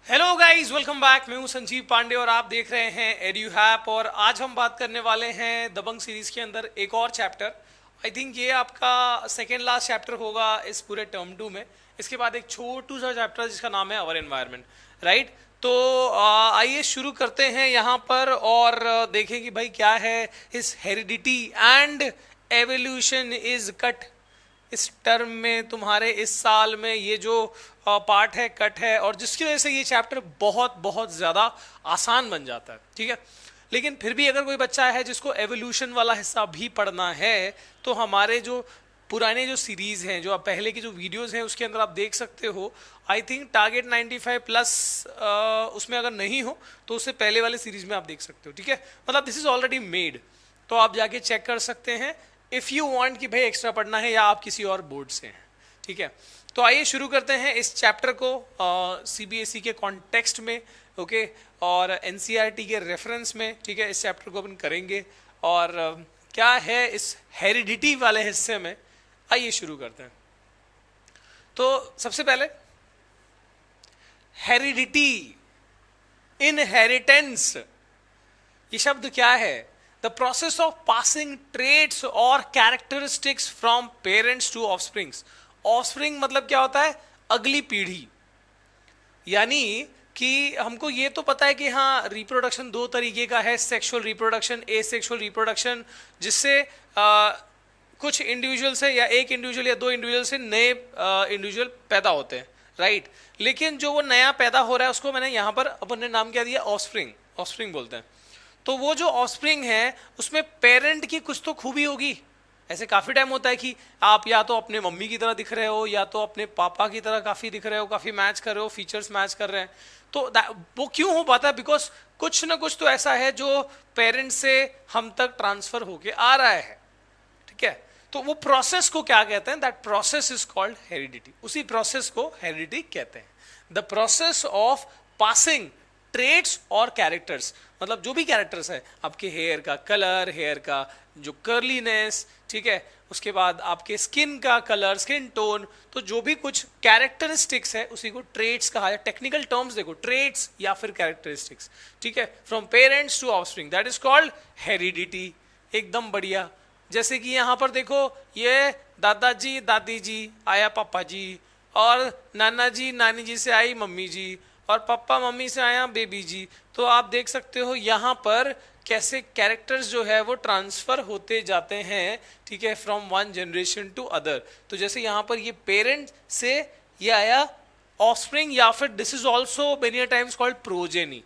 Hello guys, welcome back. मैं हूं संजीव पांडे और आप देख रहे हैं एड्यू हैप। और आज हम बात करने वाले हैं दबंग सीरीज के अंदर एक और चैप्टर। आई थिंक ये आपका सेकेंड लास्ट चैप्टर होगा इस पूरे टर्म 2 में। इसके बाद एक छोटू सा चैप्टर जिसका नाम है अवर एनवायरनमेंट, राइट। तो आइए शुरू करते हैं यहाँ पर और देखें कि भाई क्या है इस heredity and evolution is cut. इस टर्म में तुम्हारे इस साल में ये जो पार्ट है कट है, और जिसकी वजह से ये चैप्टर बहुत बहुत ज़्यादा आसान बन जाता है, ठीक है। लेकिन फिर भी अगर कोई बच्चा है जिसको एवोल्यूशन वाला हिस्सा भी पढ़ना है तो हमारे जो पुराने जो सीरीज हैं, जो आप पहले की जो वीडियोस हैं उसके अंदर आप देख सकते हो। आई थिंक टारगेट 95 प्लस उसमें अगर नहीं हो तो उससे पहले वाले सीरीज में आप देख सकते हो, ठीक है। मतलब दिस इज ऑलरेडी मेड, तो आप जाके चेक कर सकते हैं इफ़ यू वांट कि भाई एक्स्ट्रा पढ़ना है या आप किसी और बोर्ड से हैं, ठीक है। तो आइए शुरू करते हैं इस चैप्टर को सीबीएसई के कॉन्टेक्स्ट में, ओके, और एनसीईआरटी के रेफरेंस में, ठीक है। इस चैप्टर को अपन करेंगे और क्या है इस हेरिडिटी वाले हिस्से में। आइए शुरू करते हैं। तो सबसे पहले हेरिडिटी, इनहेरिटेंस, ये शब्द क्या है? The process of passing traits or characteristics from parents to offsprings. Offspring मतलब क्या होता है? अगली पीढ़ी। यानी कि हमको ये तो पता है कि हाँ, रिप्रोडक्शन दो तरीके का है, सेक्सुअल रिप्रोडक्शन, एसेक्सुअल रिप्रोडक्शन, जिससे कुछ इंडिविजुअल से या एक इंडिविजुअल या दो इंडिविजुअल से नए इंडिविजुअल पैदा होते हैं, राइट। लेकिन जो वो नया पैदा हो रहा है उसको मैंने यहाँ पर अपन ने नाम क्या दिया? ऑफस्प्रिंग। ऑफस्प्रिंग बोलते हैं। तो वो जो ऑफस्प्रिंग है उसमें पेरेंट की कुछ तो खूबी होगी। ऐसे काफ़ी टाइम होता है कि आप या तो अपने मम्मी की तरह दिख रहे हो या तो अपने पापा की तरह काफ़ी दिख रहे हो, काफ़ी मैच कर रहे हो, फीचर्स मैच कर रहे हैं। तो वो क्यों हो पाता है? बिकॉज कुछ ना कुछ तो ऐसा है जो पेरेंट से हम तक ट्रांसफर होके आ रहा है, ठीक है। तो वो प्रोसेस को क्या कहते हैं? That process is called heredity. उसी प्रोसेस को हेरिडिटी कहते हैं। The process of passing traits और कैरेक्टर्स, मतलब जो भी कैरेक्टर्स है, आपके हेयर का कलर, हेयर का जो कर्लीनेस, ठीक है, उसके बाद आपके स्किन का कलर, स्किन टोन, तो जो भी कुछ कैरेक्टरिस्टिक्स है उसी को ट्रेट्स कहा है। टेक्निकल टर्म्स देखो, ट्रेट्स या फिर कैरेक्टरिस्टिक्स, ठीक है। From parents to offspring, that is called heredity. एकदम बढ़िया। जैसे कि यहाँ पर देखो, ये दादाजी दादी जी आया पापा जी, और नाना जी नानी जी से आई मम्मी जी, और पापा मम्मी से आया बेबी जी। तो आप देख सकते हो यहाँ पर कैसे कैरेक्टर्स जो है वो ट्रांसफर होते जाते हैं, ठीक है, from one generation to other. तो जैसे यहाँ पर ये पेरेंट से ये आया ऑफस्प्रिंग, या फिर this is also many times called progeny.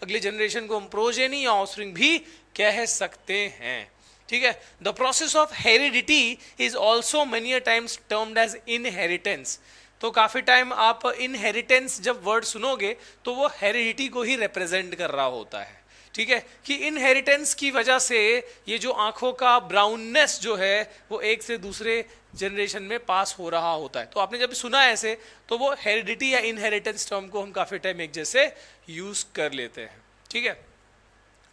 अगली जनरेशन को हम प्रोजेनी या ऑफस्प्रिंग भी कह सकते हैं, ठीक है। The process of heredity is also many times termed as inheritance. तो काफी टाइम आप इनहेरिटेंस जब वर्ड सुनोगे तो वो हेरिडिटी को ही रिप्रेजेंट कर रहा होता है, ठीक है। कि इनहेरिटेंस की वजह से ये जो आंखों का ब्राउननेस जो है वो एक से दूसरे जनरेशन में पास हो रहा होता है। तो आपने जब सुना ऐसे तो वो हेरिडिटी या इनहेरिटेंस टर्म को हम काफी टाइम एक जैसे यूज कर लेते हैं, ठीक है।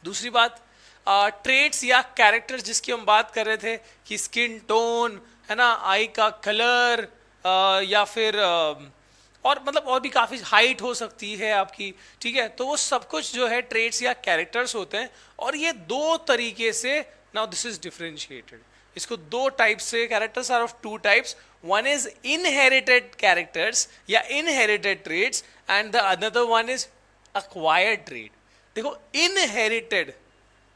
दूसरी बात, ट्रेट्स या कैरेक्टर्स जिसकी हम बात कर रहे थे कि स्किन टोन है ना, आई का कलर, या फिर और मतलब और भी काफ़ी हाइट हो सकती है आपकी, ठीक है। तो वो सब कुछ जो है ट्रेट्स या कैरेक्टर्स होते हैं, और ये दो तरीके से, नाउ दिस इज डिफरेंशिएटेड, इसको दो टाइप से, characters are of two types. One is inherited characters या inherited traits, and the another one is acquired trait. देखो, इनहेरिटेड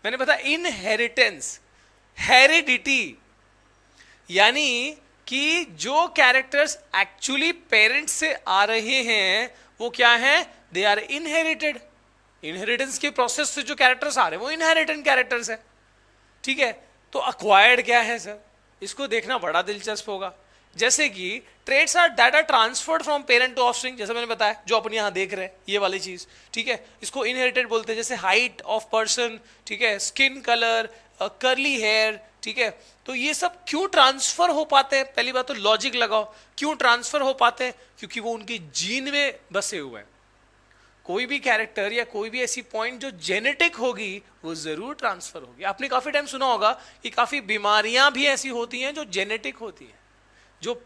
मैंने बताया, इनहेरिटेंस, हेरिडिटी, यानी कि जो कैरेक्टर्स एक्चुअली पेरेंट्स से आ रहे हैं वो क्या है? They are inherited. इनहेरिटेंस के प्रोसेस से जो कैरेक्टर्स आ रहे हैं वो इनहेरिटेड कैरेक्टर्स है, ठीक है। तो अक्वायर्ड क्या है सर? इसको देखना बड़ा दिलचस्प होगा। जैसे कि traits are that are transferred from parent to offspring, जैसे मैंने बताया, जो अपन यहाँ देख रहे हैं ये वाली चीज, ठीक है, इसको इनहेरिटेड बोलते हैं। जैसे हाइट ऑफ पर्सन, ठीक है, स्किन कलर, कर्ली हेयर, ठीक है। तो ये सब क्यों ट्रांसफर हो पाते हैं? पहली बात तो लॉजिक लगाओ, क्यों ट्रांसफर हो पाते हैं? क्योंकि वो उनकी जीन में बसे हुए हैं। कोई भी कैरेक्टर या कोई भी ऐसी पॉइंट जो जेनेटिक होगी वो जरूर ट्रांसफर होगी। आपने काफी टाइम सुना होगा कि काफी बीमारियां भी ऐसी होती हैं जो जेनेटिक होती हैं, जो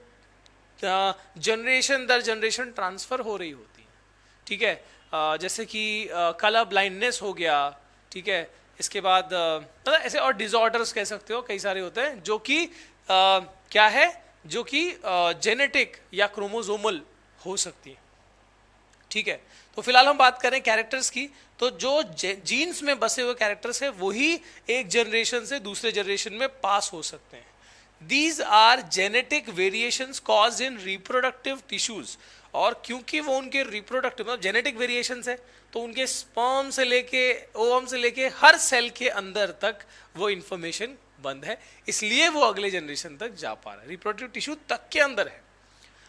जनरेशन दर जनरेशन ट्रांसफर हो रही होती है, ठीक है, जैसे कि कलर ब्लाइंडनेस हो गया, ठीक है, इसके बाद मतलब ऐसे और डिसऑर्डर्स कह सकते हो, कई सारे होते हैं जो कि क्या है, जो कि जेनेटिक या क्रोमोसोमल हो सकती है। ठीक है, तो फिलहाल हम बात करें कैरेक्टर्स की, तो जो जीन्स में बसे हुए कैरेक्टर्स है वही एक जनरेशन से दूसरे जनरेशन में पास हो सकते हैं। These are genetic variations caused in reproductive tissues, और क्योंकि वो उनके रिप्रोडक्टिव मतलब जेनेटिक वेरिएशंस है, तो उनके स्पर्म से लेके ओवम से लेके हर सेल के अंदर तक वो इंफॉर्मेशन बंद है, इसलिए वो अगले जनरेशन तक जा पा रहा है, रिप्रोडक्टिव टिश्यू तक के अंदर है।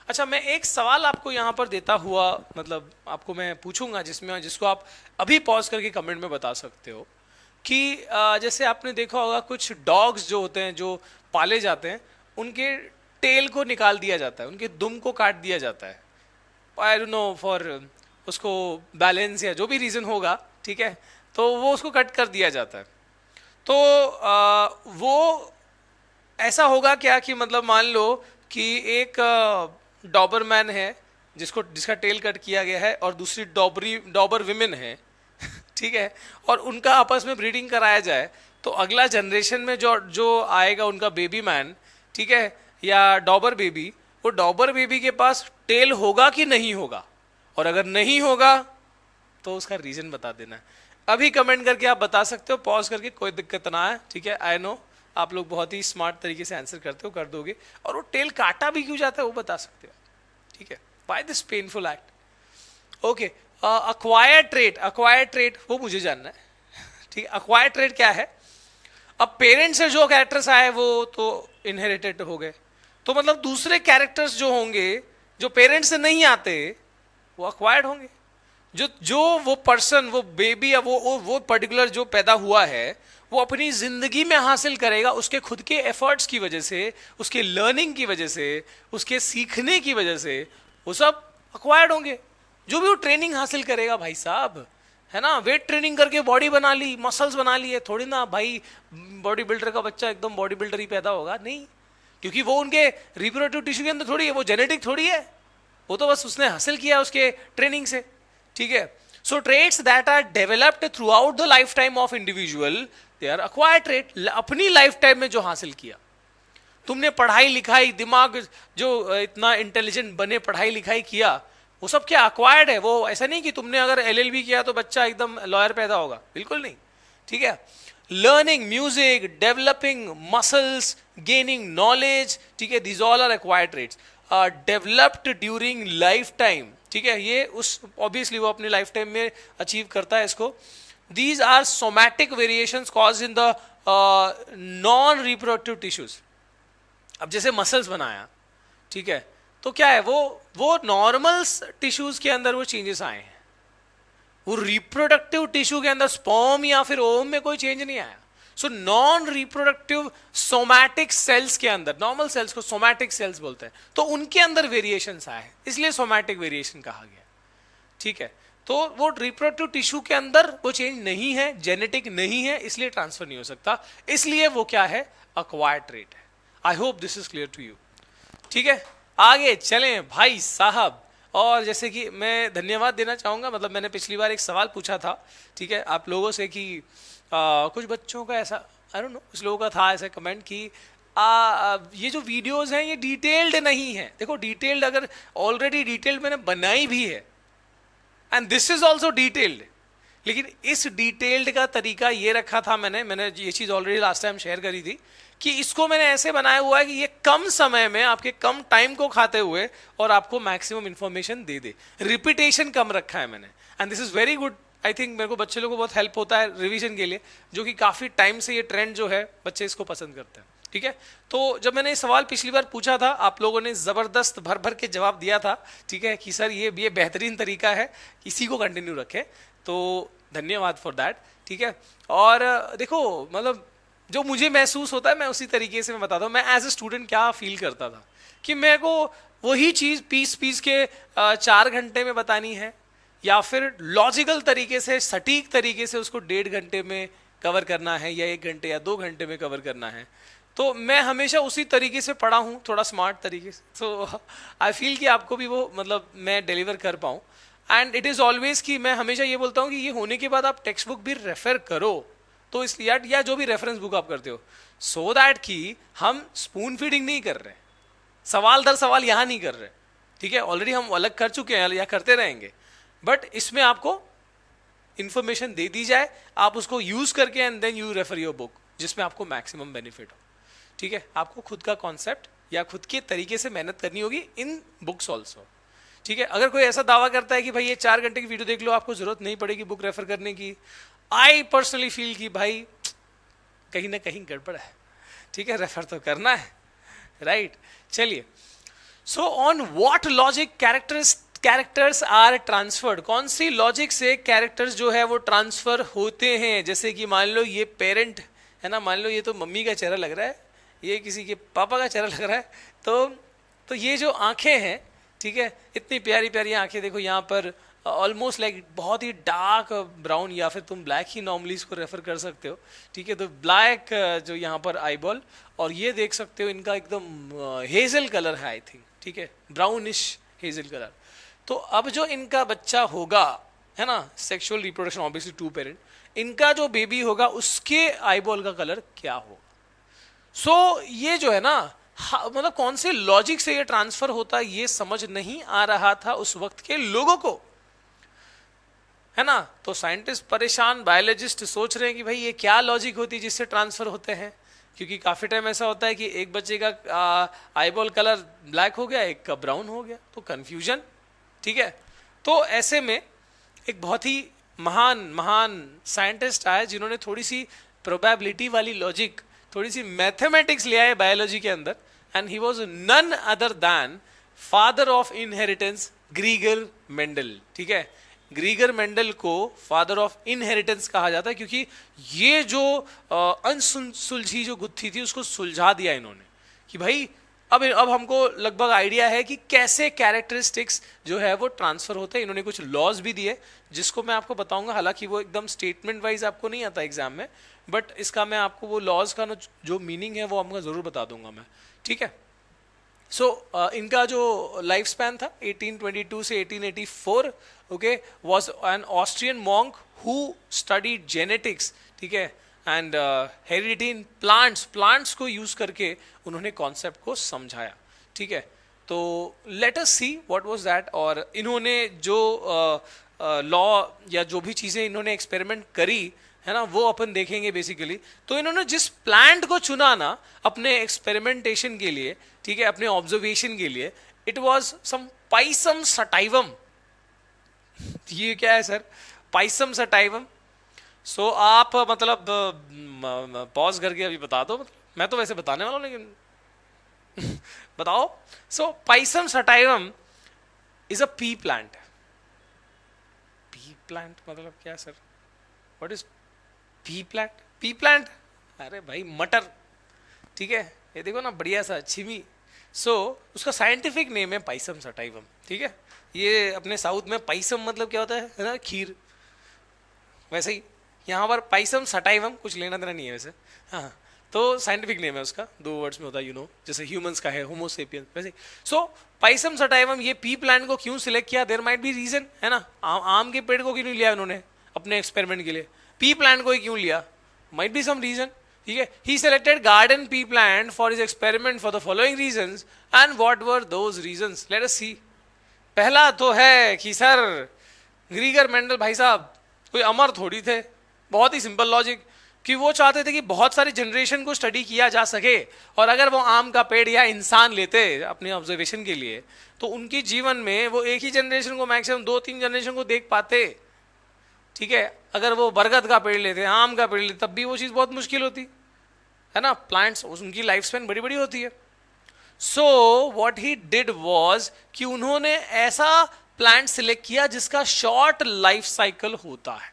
अच्छा, मैं एक सवाल आपको यहाँ पर देता हुआ मतलब आपको मैं पूछूंगा, जिसको आप अभी पॉज करके कमेंट में बता सकते हो कि जैसे आपने देखा होगा कुछ डॉग्स जो होते हैं जो पाले जाते हैं, उनके टेल को निकाल दिया जाता है, उनके दुम को काट दिया जाता है, आई डोंट नो फॉर उसको बैलेंस या जो भी रीज़न होगा, ठीक है, तो वो उसको कट कर दिया जाता है। तो वो ऐसा होगा क्या कि मतलब मान लो कि एक डॉबरमैन है जिसका टेल कट किया गया है और दूसरी डॉबर विमेन है ठीक है, और उनका आपस में ब्रीडिंग कराया जाए, तो अगला जनरेशन में जो आएगा उनका बेबी मैन, ठीक है, या डॉबर बेबी, वो डॉबर बेबी के पास टेल होगा कि नहीं होगा, और अगर नहीं होगा तो उसका रीजन बता देना है। अभी कमेंट करके आप बता सकते हो, पॉज करके, कोई दिक्कत ना है, ठीक है। आई नो आप लोग बहुत ही स्मार्ट तरीके से आंसर करते हो, कर दोगे, और वो टेल काटा भी क्यों जाता है वो बता सकते हो, ठीक है, by this painful act. Okay, acquired trait वो मुझे जानना है, ठीक है। अक्वायर्ड ट्रेट क्या है? अब पेरेंट्स से जो कैरेक्टर्स आए वो तो इनहेरिटेड हो गए, तो मतलब दूसरे कैरेक्टर्स जो होंगे जो पेरेंट्स से नहीं आते वो अक्वायर्ड होंगे। जो वो पर्सन, वो बेबी या वो पर्टिकुलर जो पैदा हुआ है, वो अपनी जिंदगी में हासिल करेगा उसके खुद के एफर्ट्स की वजह से, उसके लर्निंग की वजह से, उसके सीखने की वजह से, वो सब अक्वायर्ड होंगे। जो भी वो ट्रेनिंग हासिल करेगा भाई साहब, है ना, वेट ट्रेनिंग करके बॉडी बना ली, मसल्स बना लिए, थोड़ी ना भाई बॉडी बिल्डर का बच्चा एकदम बॉडी बिल्डर ही पैदा होगा, नहीं, क्योंकि वो उनके रिप्रोडक्टिव टिश्यू के अंदर थोड़ी है, वो जेनेटिक थोड़ी है, वो तो बस उसने हासिल किया उसके ट्रेनिंग से, ठीक है। So traits that are developed throughout the life time of individual, they are acquired trait. अपनी लाइफ टाइम में जो हासिल किया तुमने, पढ़ाई लिखाई, दिमाग जो इतना इंटेलिजेंट बने, पढ़ाई लिखाई किया, वो सब क्या अक्वायर्ड है। वो ऐसा नहीं कि तुमने अगर एलएलबी किया तो बच्चा एकदम लॉयर पैदा होगा, बिल्कुल नहीं, ठीक है। Learning music, developing muscles, gaining knowledge, ठीक है, these all are acquired traits developed during life time, ठीक है। ये उस ऑब्वियसली वो अपनी लाइफ टाइम में अचीव करता है इसको। These are somatic variations caused in the non reproductive tissues. अब जैसे मसल्स बनाया, ठीक है, तो क्या है, वो नॉर्मल टिश्यूज के अंदर वो चेंजेस आए हैं, वो रिप्रोडक्टिव टिश्यू के अंदर स्पर्म या फिर ओवम में कोई चेंज नहीं आया। So non reproductive somatic cells के अंदर, नॉर्मल सेल्स को सोमैटिक सेल्स बोलते हैं, तो उनके अंदर वेरिएशंस आए हैं, इसलिए सोमैटिक वेरिएशन कहा गया, ठीक है। तो वो रिप्रोडक्टिव टिश्यू के अंदर वो चेंज नहीं है, जेनेटिक नहीं है, इसलिए ट्रांसफर नहीं हो सकता, इसलिए वो क्या है, अक्वायर्ड ट्रेट है। I hope this is clear to you, ठीक है। आगे चलें भाई साहब, और जैसे कि मैं धन्यवाद देना चाहूँगा, मतलब मैंने पिछली बार एक सवाल पूछा था, ठीक है, आप लोगों से कि कुछ बच्चों का ऐसा, आई डोंट नो, कुछ लोगों का था ऐसा कमेंट कि ये जो वीडियोस हैं ये डिटेल्ड नहीं है। देखो डिटेल्ड, अगर ऑलरेडी डिटेल्ड मैंने बनाई भी है, and this is also detailed, लेकिन इस डिटेल्ड का तरीका ये रखा था मैंने ये चीज़ ऑलरेडी लास्ट टाइम शेयर करी थी कि इसको मैंने ऐसे बनाया हुआ है कि ये कम समय में आपके कम टाइम को खाते हुए और आपको मैक्सिमम इंफॉर्मेशन दे दे। रिपीटेशन कम रखा है मैंने, and this is very good. I think मेरे को बच्चे लोगों को बहुत हेल्प होता है रिवीजन के लिए, जो कि काफ़ी टाइम से ये ट्रेंड जो है बच्चे इसको पसंद करते हैं, ठीक है। तो जब मैंने ये सवाल पिछली बार पूछा था, आप लोगों ने ज़बरदस्त भर भर के जवाब दिया था, ठीक है, कि सर ये बेहतरीन तरीका है, इसी को कंटिन्यू रखें, तो धन्यवाद फॉर दैट, ठीक है। और देखो मतलब जो मुझे महसूस होता है मैं उसी तरीके से मैं बताता हूँ। मैं एज ए स्टूडेंट क्या फील करता था कि मेरे को वही चीज़ पीस के 4 घंटे में बतानी है, या फिर लॉजिकल तरीके से, सटीक तरीके से उसको 1.5 घंटे में कवर करना है, या 1 घंटे या 2 घंटे में कवर करना है। तो मैं हमेशा उसी तरीके से पढ़ा हूँ, थोड़ा स्मार्ट तरीके से, तो आई फील कि आपको भी वो मतलब मैं डिलीवर कर पाऊँ। एंड इट इज ऑलवेज कि मैं हमेशा ये बोलता हूँ कि ये होने के बाद आप टेक्स्ट बुक भी रेफर करो, तो इसलिए या जो भी रेफरेंस बुक आप करते हो, सो दैट कि हम स्पून फीडिंग नहीं कर रहे, सवाल दर सवाल यहां नहीं कर रहे, ठीक है, ऑलरेडी हम अलग कर चुके हैं या करते रहेंगे, बट इसमें आपको इंफॉर्मेशन दे दी जाए, आप उसको यूज करके and then you refer your book, जिसमें आपको मैक्सिमम बेनिफिट हो, ठीक है। आपको खुद का कॉन्सेप्ट या खुद के तरीके से मेहनत करनी होगी इन बुक्स ऑल्सो, ठीक है। अगर कोई ऐसा दावा करता है कि भाई ये 4 घंटे की वीडियो देख लो, आपको जरूरत नहीं पड़ेगी बुक रेफर करने की, आई पर्सनली फील कि भाई कहीं ना कहीं गड़बड़ है, ठीक है, रेफर तो करना है, राइट। चलिए, so on what logic characters are transferred, कौन सी लॉजिक से कैरेक्टर्स जो है वो ट्रांसफर होते हैं। जैसे कि मान लो ये पेरेंट है ना, मान लो ये तो मम्मी का चेहरा लग रहा है, ये किसी के पापा का चेहरा लग रहा है, तो ये जो आंखें हैं, ठीक है, इतनी प्यारी प्यारी आंखें, देखो यहाँ पर ऑलमोस्ट लाइक बहुत ही डार्क ब्राउन, या फिर तुम ब्लैक ही नॉर्मली इसको रेफर कर सकते हो, ठीक है। तो ब्लैक जो यहाँ पर आईबॉल, और ये देख सकते हो इनका एकदम हेजल कलर है, आई थिंक, ठीक है, ब्राउनिश हेजल कलर। तो अब जो इनका बच्चा होगा, है ना, सेक्सुअल रिप्रोडक्शन ऑब्वियसली 2 पेरेंट, इनका जो बेबी होगा उसके आईबॉल का कलर क्या होगा। सो ये जो है ना, मतलब कौन से लॉजिक से ये ट्रांसफर होता है ये समझ नहीं आ रहा था उस वक्त के लोगों को, है ना। तो साइंटिस्ट परेशान, बायोलॉजिस्ट सोच रहे हैं कि भाई ये क्या लॉजिक होती है जिससे ट्रांसफर होते हैं, क्योंकि काफी टाइम ऐसा होता है कि एक बच्चे का आईबॉल कलर ब्लैक हो गया, एक का ब्राउन हो गया, तो कंफ्यूजन, ठीक है। तो ऐसे में एक बहुत ही महान साइंटिस्ट आए जिन्होंने थोड़ी सी प्रोबेबिलिटी वाली लॉजिक, थोड़ी सी मैथमेटिक्स ले आए बायोलॉजी के अंदर, and he was none other than father of inheritance Gregor Mendel, ठीक है। ग्रीगर मेंडल को फादर ऑफ इनहेरिटेंस कहा जाता है, क्योंकि ये जो अनसुलझी जो गुत्थी थी उसको सुलझा दिया इन्होंने, कि भाई अब हमको लगभग आइडिया है कि कैसे कैरेक्टरिस्टिक्स जो है वो ट्रांसफर होते हैं। इन्होंने कुछ लॉज भी दिए जिसको मैं आपको बताऊंगा, हालांकि वो एकदम स्टेटमेंट वाइज आपको नहीं आता एग्जाम में, बट इसका मैं आपको वो लॉज का जो मीनिंग है वो आपको जरूर बता दूंगा मैं, ठीक है। सो इनका जो लाइफ स्पैन था 1822 से 1884, okay, was an Austrian monk who studied genetics, ठीक है, एंड हेरिडिटी इन प्लांट्स को यूज करके उन्होंने कॉन्सेप्ट को समझाया, ठीक है। तो late us see what was that. और इन्होंने जो लॉ या जो भी चीजें इन्होंने एक्सपेरिमेंट करी है ना, वो अपन देखेंगे बेसिकली। तो इन्होंने जिस प्लांट को चुना ना अपने एक्सपेरिमेंटेशन के लिए, ठीक है, अपने ऑब्जर्वेशन के लिए, it was some Pisum sativum. ये क्या है सर, पाइसम सटाइवम? सो आप मतलब पॉज करके अभी बता दो, मतलब मैं तो वैसे बताने वाला हूं लेकिन बताओ। So Pisum sativum is a pea plant. Pea plant मतलब क्या sir, what is pea plant? Pea plant, अरे भाई मटर, ठीक है, ये देखो ना बढ़िया सा छिमी। सो उसका साइंटिफिक नेम है पाइसम सटाइवम, ठीक है। ये अपने साउथ में पाइसम मतलब क्या होता है ना, खीर, वैसे ही यहाँ पर पाइसम सटाइवम कुछ लेना देना नहीं है वैसे, हाँ। तो साइंटिफिक नेम है उसका, 2 वर्ड्स में होता है, यू नो, जैसे ह्यूमंस का है होमोसेपियंस, वैसे। सो पाइसम सटाइवम, ये पी प्लांट को क्यों सिलेक्ट किया? देयर माइट बी रीजन, है ना। आम के पेड़ को क्यों नहीं लिया उन्होंने अपने एक्सपेरिमेंट के लिए, पी प्लांट को ही क्यों लिया? माइट बी सम रीजन, ठीक है। He selected garden pea plant for his experiment for the following reasons, and what were those reasons, let us see. पहला तो है कि सर ग्रीगर मेंडल भाई साहब कोई अमर थोड़ी थे, बहुत ही सिंपल लॉजिक, कि वो चाहते थे कि बहुत सारी जनरेशन को स्टडी किया जा सके, और अगर वो आम का पेड़ या इंसान लेते अपने ऑब्जर्वेशन के लिए तो उनकी जीवन में वो एक ही जनरेशन को, मैक्सिमम 2-3 जनरेशन को देख पाते, ठीक है। अगर वो बरगद का पेड़ लेते, आम का पेड़ लेते, तब भी वो चीज़ बहुत मुश्किल होती है ना। प्लांट्स उनकी लाइफ स्पैन बड़ी बड़ी होती है। So what he did was कि उन्होंने ऐसा प्लांट सिलेक्ट किया जिसका शॉर्ट लाइफ साइकिल होता है,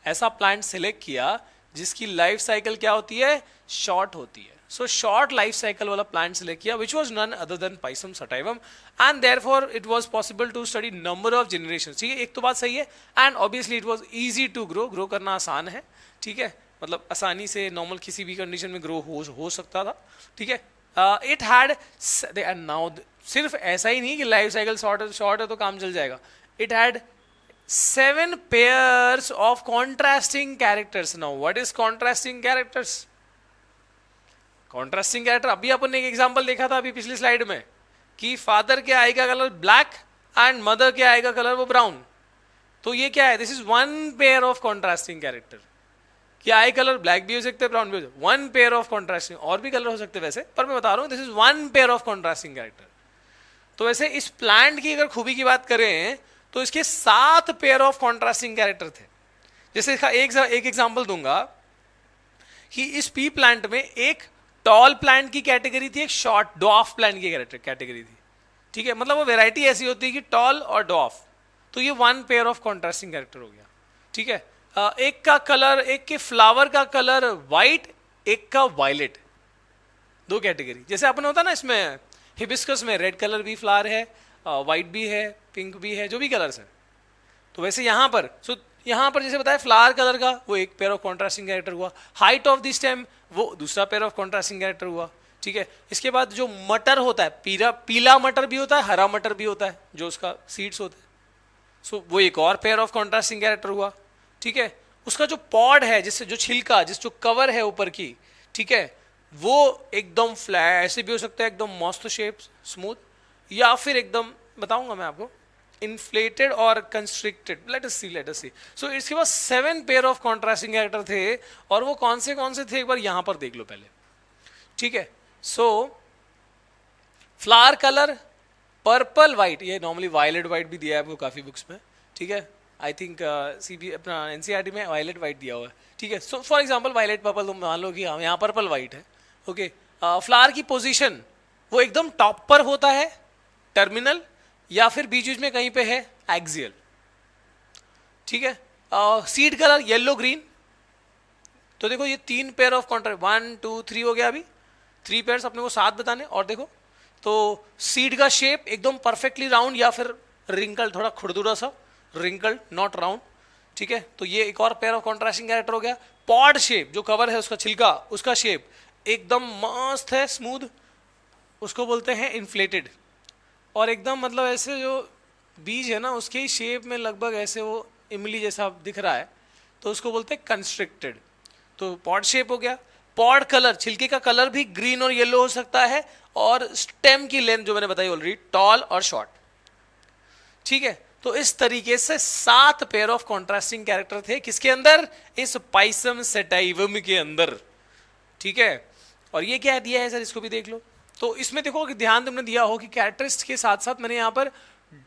ऐसा प्लांट सिलेक्ट किया जिसकी लाइफ साइकिल क्या होती है, शॉर्ट होती है। सो शॉर्ट लाइफ साइकिल वाला प्लांट सिलेक्ट किया, which was none other than Pisum sativum, and therefore it was possible to study number of generation, ठीक है, एक तो बात सही है। And obviously it was easy to grow करना आसान है, ठीक है, मतलब आसानी से नॉर्मल किसी भी कंडीशन में ग्रो हो सकता था, ठीक है। इट हैड, नाउ सिर्फ ऐसा ही नहीं कि लाइफ साइकिल शॉर्ट है तो काम चल जाएगा, it had 7 pairs of contrasting characters. Now what is contrasting characters? Contrasting character अभी अपन ने एक एग्जांपल देखा था अभी पिछली स्लाइड में कि फादर के आई का कलर ब्लैक एंड मदर के आई का कलर वो ब्राउन. तो ये क्या है? This is one pair of contrasting character. कि आई कलर ब्लैक भी हो सकते हैं, ब्राउन भी हो सकते हैं. वन पेयर ऑफ कॉन्ट्रास्टिंग, और भी कलर हो सकते हैं वैसे, पर मैं बता रहा हूं this is one pair of contrasting character. तो वैसे इस प्लांट की अगर खूबी की बात करें तो इसके 7 पेयर ऑफ कॉन्ट्रास्टिंग कैरेक्टर थे. जैसे इसका एक एग्जांपल दूंगा कि इस पी प्लांट में एक टॉल प्लांट की कैटेगरी थी, एक शॉर्ट डॉफ प्लांट की कैटेगरी थी. ठीक है, मतलब वो वेराइटी ऐसी होती है कि टॉल और डॉफ. तो ये one pair of contrasting character हो गया. ठीक है, एक का कलर, एक के फ्लावर का कलर व्हाइट, एक का वायलेट, दो कैटेगरी. जैसे अपन होता ना इसमें हिबिस्कस में रेड कलर भी फ्लावर है, व्हाइट भी है, पिंक भी है, जो भी कलर्स है. तो वैसे यहाँ पर यहाँ पर जैसे बताया फ्लावर कलर का वो एक पेयर ऑफ कॉन्ट्रास्टिंग कैरेक्टर हुआ. हाइट ऑफ द स्टेम वो दूसरा पेयर ऑफ कॉन्ट्रास्टिंग कैरेक्टर हुआ. ठीक है, इसके बाद जो मटर होता है, पीला मटर भी होता है, हरा मटर भी होता है, जो उसका सीड्स होते हैं. सो वो एक और पेयर ऑफ कॉन्ट्रास्टिंग कैरेक्टर हुआ. ठीक है, उसका जो पॉड है, जिससे जो छिलका, जो कवर है ऊपर की, ठीक है, वो एकदम फ्लैट ऐसे भी हो सकता है, एकदम मस्त शेप स्मूथ, या फिर एकदम बताऊंगा मैं आपको इन्फ्लेटेड और कंस्ट्रिक्टेड. लेट अस सी. सो इसके पास 7 पेयर ऑफ कॉन्ट्रास्टिंग कैरेक्टर थे. और वो कौन से थे एक बार यहां पर देख लो पहले. ठीक है, so flower colour purple white, ये नॉर्मली वायलेट व्हाइट भी दिया है आपको काफी बुक्स में. ठीक है, आई थिंक सीबी अपना एनसीईआरटी में वायलेट व्हाइट दिया हुआ है. ठीक है, so for example violet purple, तुम मान लो कि यहाँ पर्पल व्हाइट है. ओके, फ्लावर की पोजीशन वो एकदम टॉप पर होता है, टर्मिनल, या फिर बीच बीच में कहीं पे है एक्सियल. ठीक है, सीड कलर येलो ग्रीन. तो देखो ये 3 पेयर ऑफ कॉन्ट्रास्ट, 1 2 3 हो गया. अभी 3 पेयर्स अपने को 7 बताने. और देखो तो सीड का शेप एकदम परफेक्टली राउंड या फिर रिंकल, थोड़ा खुरदुरा सा, रिंकल नॉट राउंड. ठीक है, तो ये एक और पेयर ऑफ कॉन्ट्रास्टिंग कैरेक्टर हो गया. पॉड शेप, जो कवर है उसका छिलका, उसका शेप एकदम मस्त है, स्मूथ, उसको बोलते हैं इन्फ्लेटेड. और एकदम मतलब ऐसे जो बीज है ना उसके ही शेप में लगभग ऐसे वो इमली जैसा दिख रहा है, तो उसको बोलते हैं कंस्ट्रिक्टेड. तो पॉड शेप हो गया. पॉड कलर, छिलके का कलर भी ग्रीन और येलो हो सकता है. और स्टेम की लेंथ जो मैंने बताई ऑलरेडी, टॉल और शॉर्ट. ठीक है, तो इस तरीके से 7 पेयर ऑफ कॉन्ट्रास्टिंग कैरेक्टर थे किसके अंदर? इस पाइसम सेटाइवम के अंदर. ठीक है, और ये क्या दिया है सर, इसको भी देख लो. तो इसमें देखो कि ध्यान तुमने दिया हो कि कैरेक्टरिस्टिक के साथ साथ मैंने यहां पर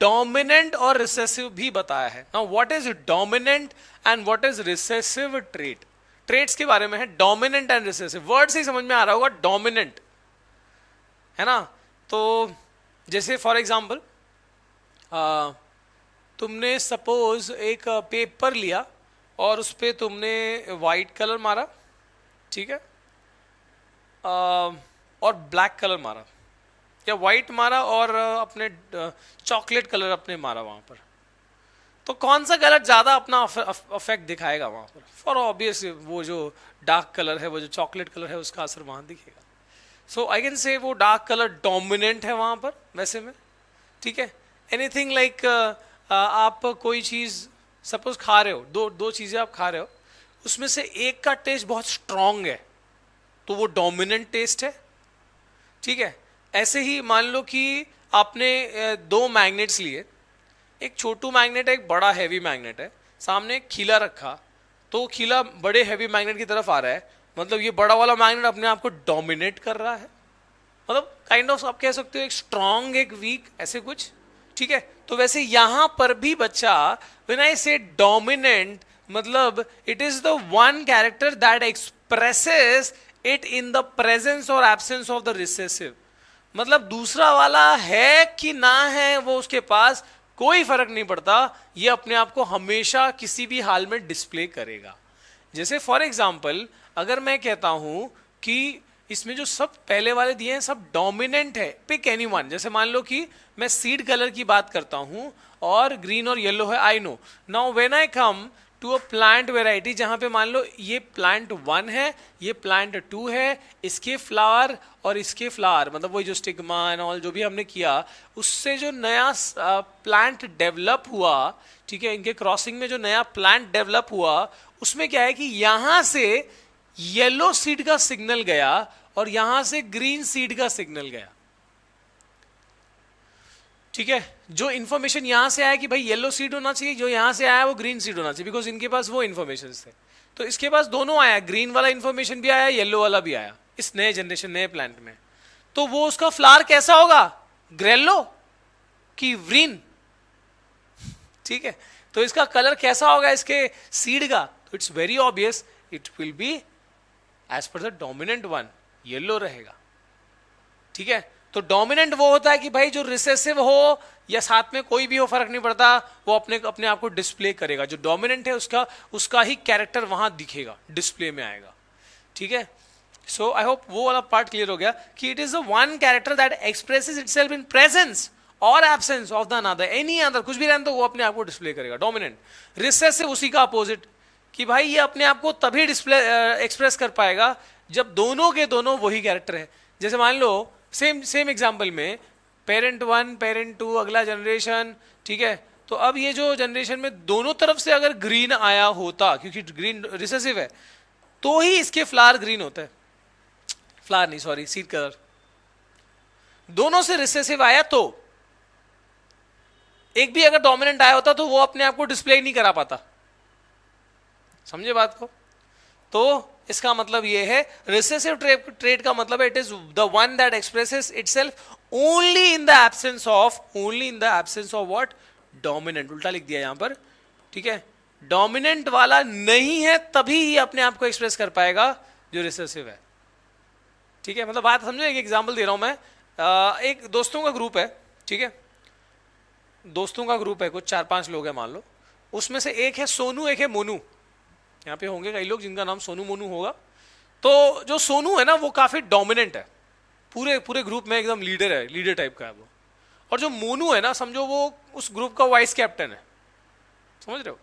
डोमिनेंट और रिसेसिव भी बताया है. Now what is dominant and what is recessive trait? Traits के बारे में है डोमिनेंट एंड रिसेसिव. वर्ड से ही समझ में आ रहा होगा डोमिनेंट, है ना. तो जैसे फॉर एग्जांपल तुमने सपोज एक पेपर लिया और उस पर तुमने वाइट कलर मारा, ठीक है, और ब्लैक कलर मारा, या वाइट मारा और अपने चॉकलेट कलर अपने मारा वहां पर. तो कौन सा कलर ज्यादा अपना अफेक्ट दिखाएगा वहां पर? फॉर ऑब्वियस वो जो डार्क कलर है, वो जो चॉकलेट कलर है, उसका असर वहां दिखेगा. सो आई कैन से वो डार्क कलर डोमिनेंट है वहां पर वैसे में. ठीक है, एनीथिंग लाइक आप कोई चीज सपोज खा रहे हो, दो चीजें आप खा रहे हो, उसमें से एक का टेस्ट बहुत स्ट्रांग है तो वो डोमिनेंट टेस्ट है. ठीक है, ऐसे ही मान लो कि आपने 2 मैग्नेट्स लिए, एक छोटू मैग्नेट है, एक बड़ा हैवी मैग्नेट है, सामने एक खीला रखा, तो खीला बड़े हैवी मैग्नेट की तरफ आ रहा है, मतलब ये बड़ा वाला मैग्नेट अपने आप को डोमिनेट कर रहा है. मतलब काइंड ऑफ आप कह सकते हो एक स्ट्रांग एक वीक, ऐसे कुछ. ठीक है, तो वैसे यहां पर भी बच्चा, व्हेन आई से डोमिनेंट, मतलब it is the one character that expresses it in the presence और एब्सेंस ऑफ द रिसेसिव. मतलब दूसरा वाला है कि ना है वो उसके पास कोई फर्क नहीं पड़ता, ये अपने आप को हमेशा किसी भी हाल में डिस्प्ले करेगा. जैसे फॉर एग्जाम्पल अगर मैं कहता हूं कि इसमें जो सब पहले वाले दिए हैं सब डोमिनेंट है, पिक एनी वन. जैसे मान लो कि मैं सीड कलर की बात करता हूं और ग्रीन और येलो है, I know. Now when I come to a plant variety, जहां पे मान लो ये प्लांट 1 है, ये प्लांट 2 है, इसके फ्लावर और इसके फ्लावर, मतलब वही जो स्टिग्मा एंड ऑल जो भी हमने किया, उससे जो नया प्लांट डेवलप हुआ, ठीक है, इनके क्रॉसिंग में जो नया प्लांट डेवलप हुआ, उसमें क्या है कि यहां से येलो सीड का सिग्नल गया और यहां से ग्रीन सीड का सिग्नल गया। ठीक है, जो इंफॉर्मेशन यहां से आया कि भाई येलो सीड होना चाहिए, जो यहां से आया वो ग्रीन सीड होना चाहिए, बिकॉज इनके पास वो इंफॉर्मेशन थे। तो इसके पास दोनों आया, ग्रीन वाला इंफॉर्मेशन भी आया, येलो वाला भी आया इस नए जनरेशन नए प्लांट में। तो वो उसका फ्लावर कैसा होगा, ग्रेलो की ग्रीन। ठीक है, तो इसका कलर कैसा होगा इसके सीड का, तो it's very obvious it will be as per the dominant one, yellow रहेगा। ठीक है, तो डोमिनेंट वो होता है कि भाई जो रिसेसिव हो या साथ में कोई भी हो, फर्क नहीं पड़ता, वो अपने आप को डिस्प्ले करेगा। जो डोमिनेंट है उसका ही कैरेक्टर वहां दिखेगा, डिस्प्ले में आएगा। ठीक है, सो आई होप वो वाला पार्ट क्लियर हो गया कि it is the one character that expresses itself in presence और absence of the another, any other, कुछ भी रहने तो वो अपने आप को डिस्प्ले करेगा, डोमिनेंट। रिसेसिव उसी का अपोजिट, कि भाई ये अपने आप को तभी डिस्प्ले एक्सप्रेस कर पाएगा जब दोनों के दोनों वही कैरेक्टर है। जैसे मान लो सेम एग्जाम्पल में पेरेंट 1 पेरेंट 2 अगला जनरेशन, ठीक है, तो अब ये जो जनरेशन में दोनों तरफ से अगर ग्रीन आया होता, क्योंकि ग्रीन रिसेसिव है, तो ही इसके फ्लावर ग्रीन होता है, फ्लावर नहीं सॉरी सीड कलर, दोनों से रिसेसिव आया तो। एक भी अगर डोमिनेंट आया होता तो वो अपने आप को डिस्प्ले नहीं करा पाता, समझे बात को। तो इसका मतलब ये है रिसेसिव ट्रेट का मतलब है it is the one that expresses itself only in the absence of what, dominant. उल्टा लिख दिया यहां पर, ठीक है, डोमिनेंट वाला नहीं है तभी ही अपने आप को एक्सप्रेस कर पाएगा जो रिसेसिव है। ठीक है, मतलब बात समझे, एक एग्जांपल दे रहा हूं मैं। एक दोस्तों का ग्रुप है, ठीक है, दोस्तों का ग्रुप है, कुछ 4-5 लोग हैं मान लो, उसमें से एक है सोनू, एक है मोनू। यहाँ पे होंगे कई लोग जिनका नाम सोनू मोनू होगा। तो जो सोनू है ना वो काफी डोमिनेंट है, पूरे ग्रुप में एकदम लीडर है, लीडर टाइप का है वो। और जो मोनू है ना, समझो वो उस ग्रुप का वाइस कैप्टन है, समझ रहे हो।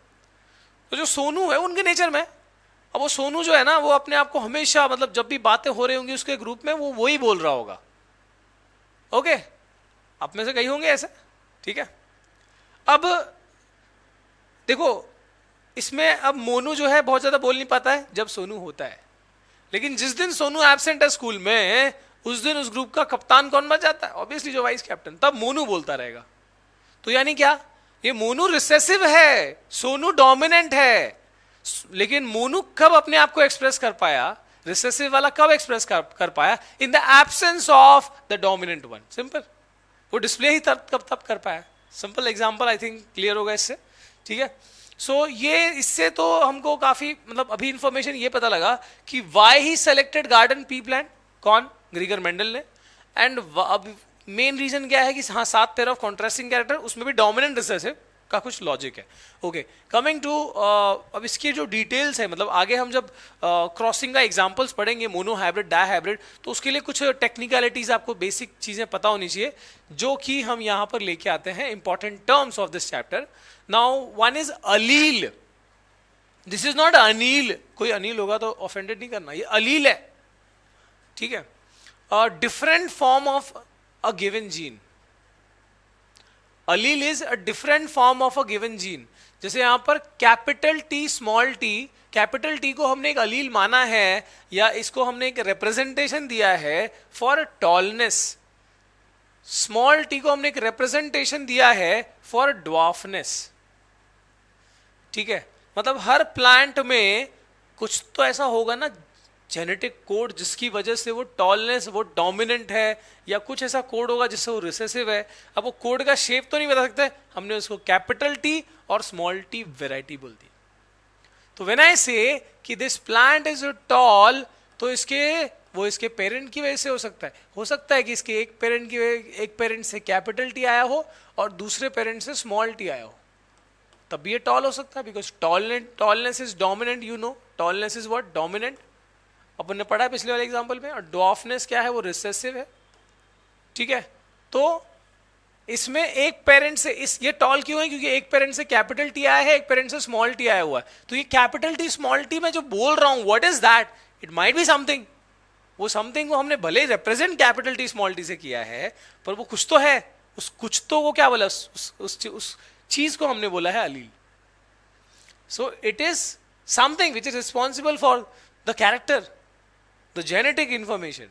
तो जो सोनू है उनके नेचर में, अब वो सोनू जो है ना वो अपने आप को हमेशा, मतलब जब भी बातें हो रही होंगी उसके ग्रुप में वो वही बोल रहा होगा। ओके, आप में से कई होंगे ऐसे, ठीक है। अब देखो इसमें अब मोनू जो है बहुत ज्यादा बोल नहीं पाता है जब सोनू होता है, लेकिन जिस दिन सोनू एब्सेंट है स्कूल में, उस दिन उस ग्रुप का कप्तान कौन बन जाता है, ऑब्वियसली जो वाइस कैप्टन, तब मोनू बोलता रहेगा। तो यानी क्या, ये मोनू रिसेसिव है, सोनू डोमिनेंट है, लेकिन मोनू कब अपने आप को एक्सप्रेस कर पाया, रिसेसिव वाला कब एक्सप्रेस कर पाया, in the absence of the dominant one. Simple, वो डिस्प्ले ही तब कर पाया। Simple example, I think clear होगा इससे, ठीक है। सो ये इससे तो हमको काफी, मतलब अभी इंफॉर्मेशन ये पता लगा कि why he selected garden pea plant, कौन, ग्रीगर मेंडल ने। एंड अब मेन रीजन क्या है कि हाँ 7 पेयर ऑफ कॉन्ट्रास्टिंग कैरेक्टर, उसमें भी डोमिनेंट रिसेसिव का कुछ लॉजिक है। ओके, कमिंग टू अब इसके जो डिटेल्स है, मतलब आगे हम जब क्रॉसिंग का एग्जांपल्स पढ़ेंगे, मोनो हाइब्रिड डाई हाइब्रिड, तो उसके लिए कुछ टेक्निकलिटीज आपको बेसिक चीजें पता होनी चाहिए, जो कि हम यहाँ पर लेके आते हैं important terms of this chapter. Now one is allele, this is not Anil, कोई अनिल होगा तो ऑफेंडेड नहीं करना, ये अलील है, ठीक है। Different form of a given gene, Aleel is a different form of a given gene. जैसे यहां पर capital T small T, capital T को हमने एक अलील माना है या इसको हमने एक रिप्रेजेंटेशन दिया है फॉर टॉलनेस, स्मॉल टी को हमने एक रिप्रेजेंटेशन दिया है फॉर ड्वार्फनेस, ठीक है। मतलब हर प्लांट में कुछ तो ऐसा होगा ना जेनेटिक कोड जिसकी वजह से वो टॉलनेस, वो डोमिनेंट है, या कुछ ऐसा कोड होगा जिससे वो रिसेसिव है। अब वो कोड का शेप तो नहीं बता सकते, हमने उसको कैपिटल टी और स्मॉल टी वेराइटी बोल दी। तो व्हेन आई से कि दिस प्लांट इज टॉल, तो इसके पेरेंट की वजह से हो सकता है कि इसके एक पेरेंट से कैपिटल टी आया हो और दूसरे पेरेंट से स्मॉल टी आया हो, तब भी ये टॉल हो सकता है, because tallness is dominant, you know, tallness is what, dominant, अपन ने पढ़ा है पिछले वाले एग्जांपल में। और ड्वार्फनेस क्या है, वो रिसेसिव है, ठीक है। तो इसमें एक पेरेंट से ये टॉल क्यों है, क्योंकि एक पेरेंट से कैपिटल टी आया है, एक पेरेंट से स्मॉल टी आया हुआ है। तो ये कैपिटल टी स्मॉल टी मैं जो बोल रहा हूं, what is that, it might be something. वो समथिंग को हमने भले represent capital T small T से किया है, पर वो कुछ तो है, उस कुछ तो वो क्या बोला, उस चीज को हमने बोला है allele. So it is something which is responsible for the character, the genetic information,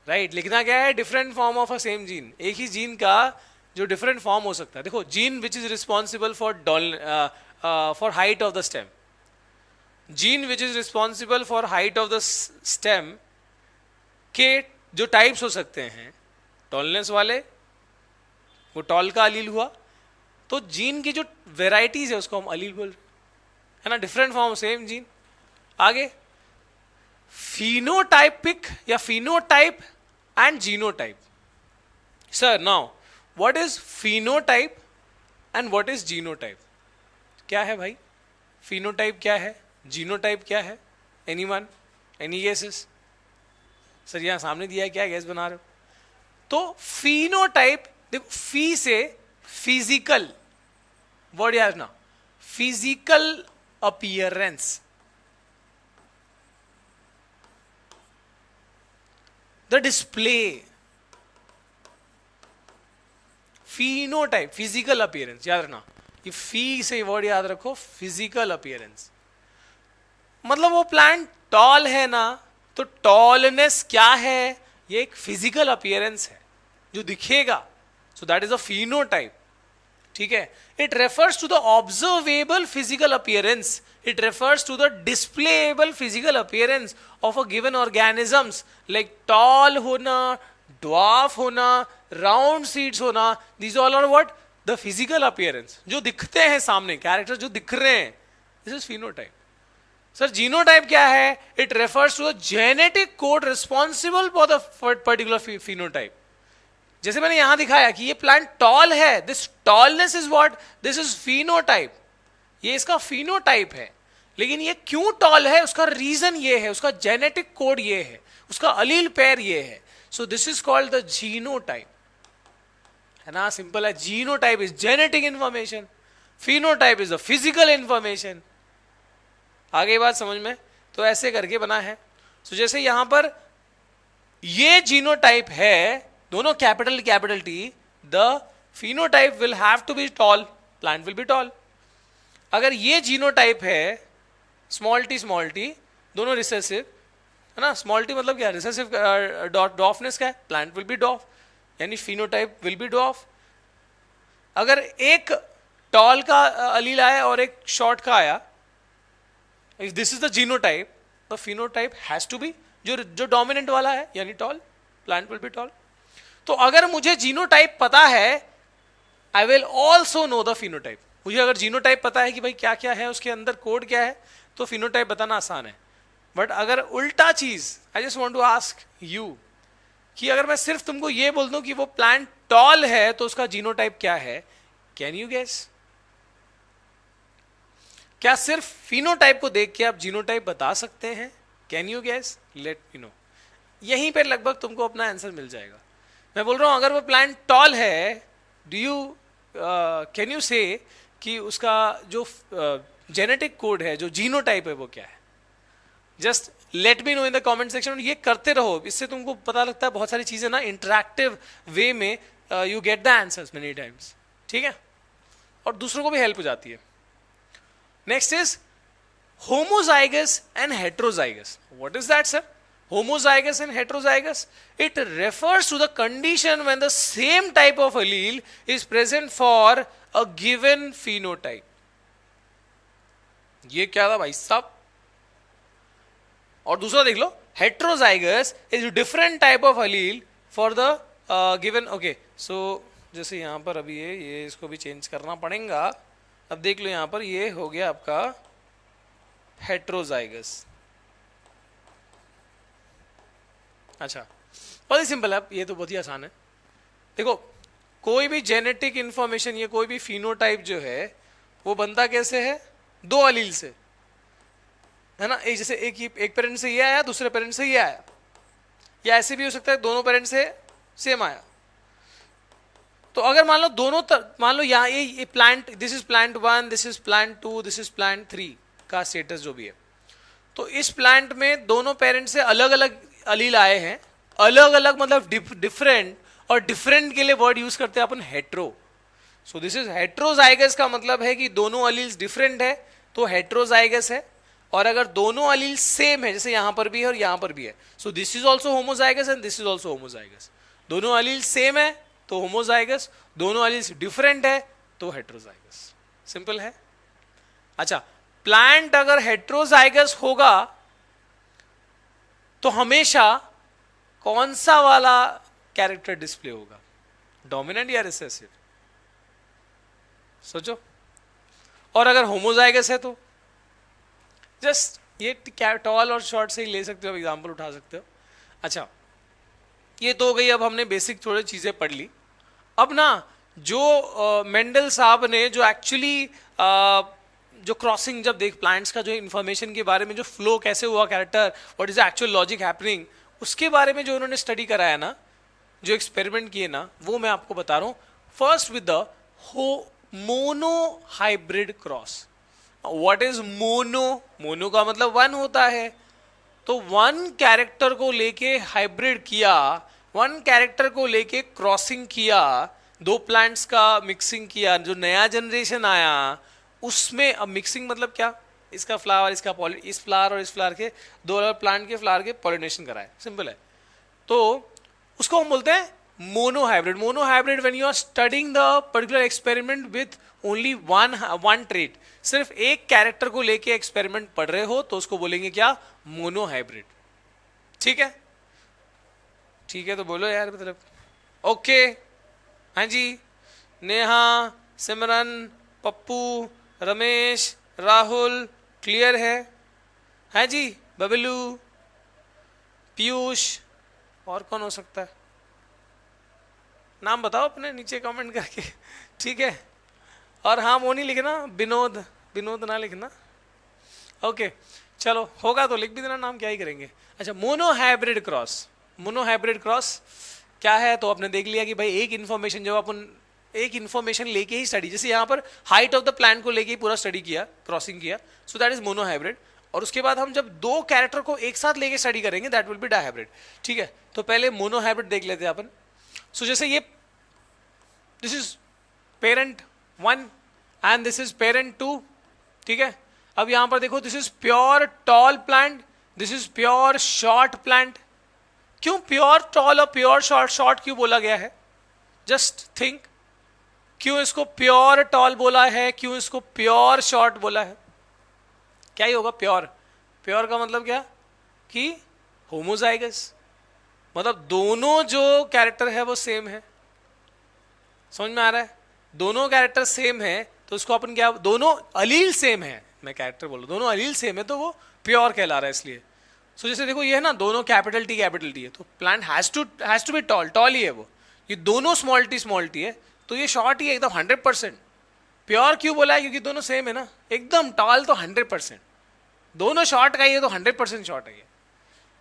right. लिखना क्या है, different form of a same gene, एक ही जीन का जो डिफरेंट फॉर्म हो सकता है। देखो, gene which is responsible for height of the stem, gene which is responsible for height of the stem के जो टाइप्स हो सकते हैं, टॉलनेस वाले, वो टॉल का अलील हुआ। तो जीन की जो वेराइटीज है उसको हम अलील बोल रहे है ना, डिफरेंट फॉर्म सेम जीन। आगे phenotypic या phenotype and genotype. Sir, now what is phenotype and what is genotype? क्या है भाई, phenotype क्या है, genotype क्या है? Anyone? Any guesses? सर यहाँ सामने दिया है, क्या गैस बना रहे हो? तो phenotype, देखो फी से फिजिकल वर्ड याद ना, physical appearance, the display, phenotype physical appearance, याद रखना, ये फी से वर्ड याद रखो, फिजिकल अपीयरेंस। मतलब वो प्लांट टॉल है ना, तो टॉलनेस क्या है, ये एक फिजिकल अपीयरेंस है जो दिखेगा, so that is a phenotype, ठीक है। It refers to the observable physical appearance, it refers to the displayable physical appearance of a given organisms, like tall होना, dwarf होना, round seeds होना, these all are what, the physical appearance, जो दिखते हैं सामने, characters जो दिख रहे हैं, this is phenotype. Sir genotype क्या है, it refers to the genetic code responsible for the particular phenotype. जैसे मैंने यहां दिखाया कि ये प्लांट टॉल है, this tallness is what, this is phenotype, ये इसका फिनोटाइप है। लेकिन ये क्यों टॉल है, उसका रीजन ये है, उसका जेनेटिक कोड ये है, उसका अलील पेयर ये है, सो this is called the genotype, है ना, सिंपल है। Genotype is genetic information, phenotype is the physical information. आगे बात समझ में, तो ऐसे करके बना है। सो जैसे यहां पर ये जीनोटाइप है, दोनों capital T, the phenotype will have to be tall, plant will be tall. अगर ये जीनोटाइप है स्मॉल टी, दोनों रिसेसिव है ना, स्मॉल टी मतलब क्या, रिसेसिव डॉफनेस का है, प्लांट विल बी डॉफ, यानी फिनोटाइप विल बी डॉफ। अगर एक टॉल का अलील आया और एक शॉर्ट का आया, this is the genotype, the phenotype has to be जो डोमिनेंट वाला है, यानी tall, plant will be tall. तो अगर मुझे जीनोटाइप पता है, I will also know the phenotype. मुझे अगर जीनोटाइप पता है कि भाई क्या क्या है उसके अंदर, कोड क्या है, तो फिनोटाइप बताना आसान है। बट अगर उल्टा चीज, I just want to ask you, कि अगर मैं सिर्फ तुमको ये बोल दूं कि वो प्लांट टॉल है, तो उसका जीनोटाइप क्या है, कैन यू गेस? क्या सिर्फ फिनोटाइप को देख के आप जीनोटाइप बता सकते हैं? Can you guess? Let me know. यहीं पर लगभग तुमको अपना आंसर मिल जाएगा। मैं बोल रहा हूं अगर वो प्लांट टॉल है, डू यू कैन यू से कि उसका जो जेनेटिक कोड है, जो जीनोटाइप है, वो क्या है? Just let me no in the comment section. ये करते रहो, इससे तुमको पता लगता है बहुत सारी चीजें ना, इंटरैक्टिव वे में you get the answers many times, ठीक है, और दूसरों को भी हेल्प हो जाती है। Next is homozygous and heterozygous. What is that sir? Homozygous and heterozygous, it refers to the condition when the same type of allele is present for a given phenotype. ये क्या था भाई साहब? और दूसरा देख लो, heterozygous is different type of allele for the given. Okay, so जैसे यहां पर अभी ये इसको भी चेंज करना पड़ेगा। अब देख लो, यहां पर ये हो गया आपका heterozygous। अच्छा, बहुत ही सिंपल है, ये तो बहुत ही आसान है। देखो, कोई भी जेनेटिक इंफॉर्मेशन या कोई भी फिनोटाइप जो है, वो बनता कैसे है, दो अलील से, है ना। एक जैसे एक पेरेंट से ये आया, दूसरे पेरेंट से ये आया, या ऐसे भी हो सकता है दोनों पेरेंट से सेम आया। तो अगर मान लो दोनों मान लो यहाँ ये plant, this is plant 1, this is plant 2, this is plant 3 का स्टेटस जो भी है, तो इस प्लांट में दोनों पेरेंट से अलग अलग अलील आए हैं, अलग अलग मतलब डिफरेंट, और डिफरेंट के लिए वर्ड यूज करते हैं अपन hetero. So this is heterozygous का मतलब है कि दोनों अलील्स डिफरेंट है तो हेट्रोजाइगस है, और अगर दोनों अलील सेम है जैसे यहां पर भी है और यहां पर भी है, सो this is also homozygous and this is also homozygous. दोनों अलील सेम है तो होमोजाइगस, दोनों अलील्स डिफरेंट है तो हेट्रोजाइगस। सिंपल है। अच्छा, प्लांट अगर हेट्रोजाइगस होगा तो हमेशा कौन सा वाला कैरेक्टर डिस्प्ले होगा, डोमिनेंट या रिसेसिव? सोचो। और अगर होमोजाइगस है तो जस्ट ये टॉल और शॉर्ट से ही ले सकते हो, एग्जांपल उठा सकते हो। अच्छा, ये तो हो गई, अब हमने बेसिक थोड़ी चीजें पढ़ ली। अब ना जो मेंडल साहब ने जो एक्चुअली जो क्रॉसिंग जब देख प्लांट्स का जो इन्फॉर्मेशन के बारे में जो फ्लो कैसे हुआ character, what is the actual logic happening, उसके बारे में जो उन्होंने स्टडी कराया ना, जो एक्सपेरिमेंट किए ना, वो मैं आपको बता रहा हूँ। First with the mono hybrid cross. What is mono? Mono का मतलब वन होता है, तो वन कैरेक्टर को लेके हाइब्रिड किया, वन कैरेक्टर को लेके क्रॉसिंग किया, दो प्लांट्स का मिक्सिंग किया, जो नया जनरेशन आया उसमें। अब मिक्सिंग मतलब क्या? इसका फ्लावर, इसका इस फ्लावर और इस फ्लावर के, दो अलग प्लांट के फ्लावर के पॉलिनेशन कराए, सिंपल है। तो उसको हम बोलते हैं mono hybrid. Mono hybrid when you are studying the particular experiment with only one trait, सिर्फ एक कैरेक्टर को लेके एक्सपेरिमेंट पढ़ रहे हो तो उसको बोलेंगे क्या? Mono hybrid. ठीक है? ठीक है तो बोलो यार, मतलब ओके। हाँ जी, नेहा, सिमरन, पप्पू, रमेश, राहुल, क्लियर है? हाँ जी, बबलू, पीयूष, और कौन हो सकता है? नाम बताओ अपने नीचे कमेंट करके। ठीक है, और हाँ वो नहीं लिखना, विनोद, विनोद ना लिखना। ओके चलो, होगा तो लिख भी देना नाम, क्या ही करेंगे। अच्छा, mono hybrid cross. Mono hybrid cross क्या है? तो आपने देख लिया कि भाई एक इन्फॉर्मेशन, जब अपन एक इन्फॉर्मेशन लेके ही स्टडी, जैसे यहाँ पर हाइट ऑफ द प्लांट को लेके ही पूरा स्टडी किया, क्रॉसिंग किया, सो दैट इज मोनो हाइब्रिड। और उसके बाद हम जब दो कैरेक्टर को एक साथ लेके स्टडी करेंगे दैट विल बी डाइहाइब्रिड। ठीक है, तो पहले मोनो हाइब्रिड देख लेते हैं अपन। सो जैसे ये, this is parent 1 and this is parent 2। ठीक है, अब यहां पर देखो, this is pure tall plant, this is pure short plant. क्यों प्योर टॉल और प्योर शॉर्ट? शॉर्ट क्यों बोला गया है? जस्ट थिंक, क्यों इसको प्योर टॉल बोला है, क्यों इसको प्योर शॉर्ट बोला है? क्या ही होगा प्योर? प्योर का मतलब क्या? कि होमोजाइगस, मतलब दोनों जो कैरेक्टर है वो सेम है। समझ में आ रहा है? दोनों कैरेक्टर सेम है तो उसको अपन क्या, दोनों अलील सेम है, मैं कैरेक्टर बोल रहा हूं, दोनों अलील सेम है तो वो प्योर कहला रहा है। इसलिए सो जैसे देखो ये है ना, दोनों कैपिटल टी है, तो plant has to be tall, tall ही है वो। ये दोनों स्मॉल टी है तो ये शॉर्ट ही है एकदम 100%। प्योर क्यों बोला है? क्योंकि दोनों सेम है ना, एकदम टॉल तो 100%, दोनों शॉर्ट का ही है तो 100% शॉर्ट है ये।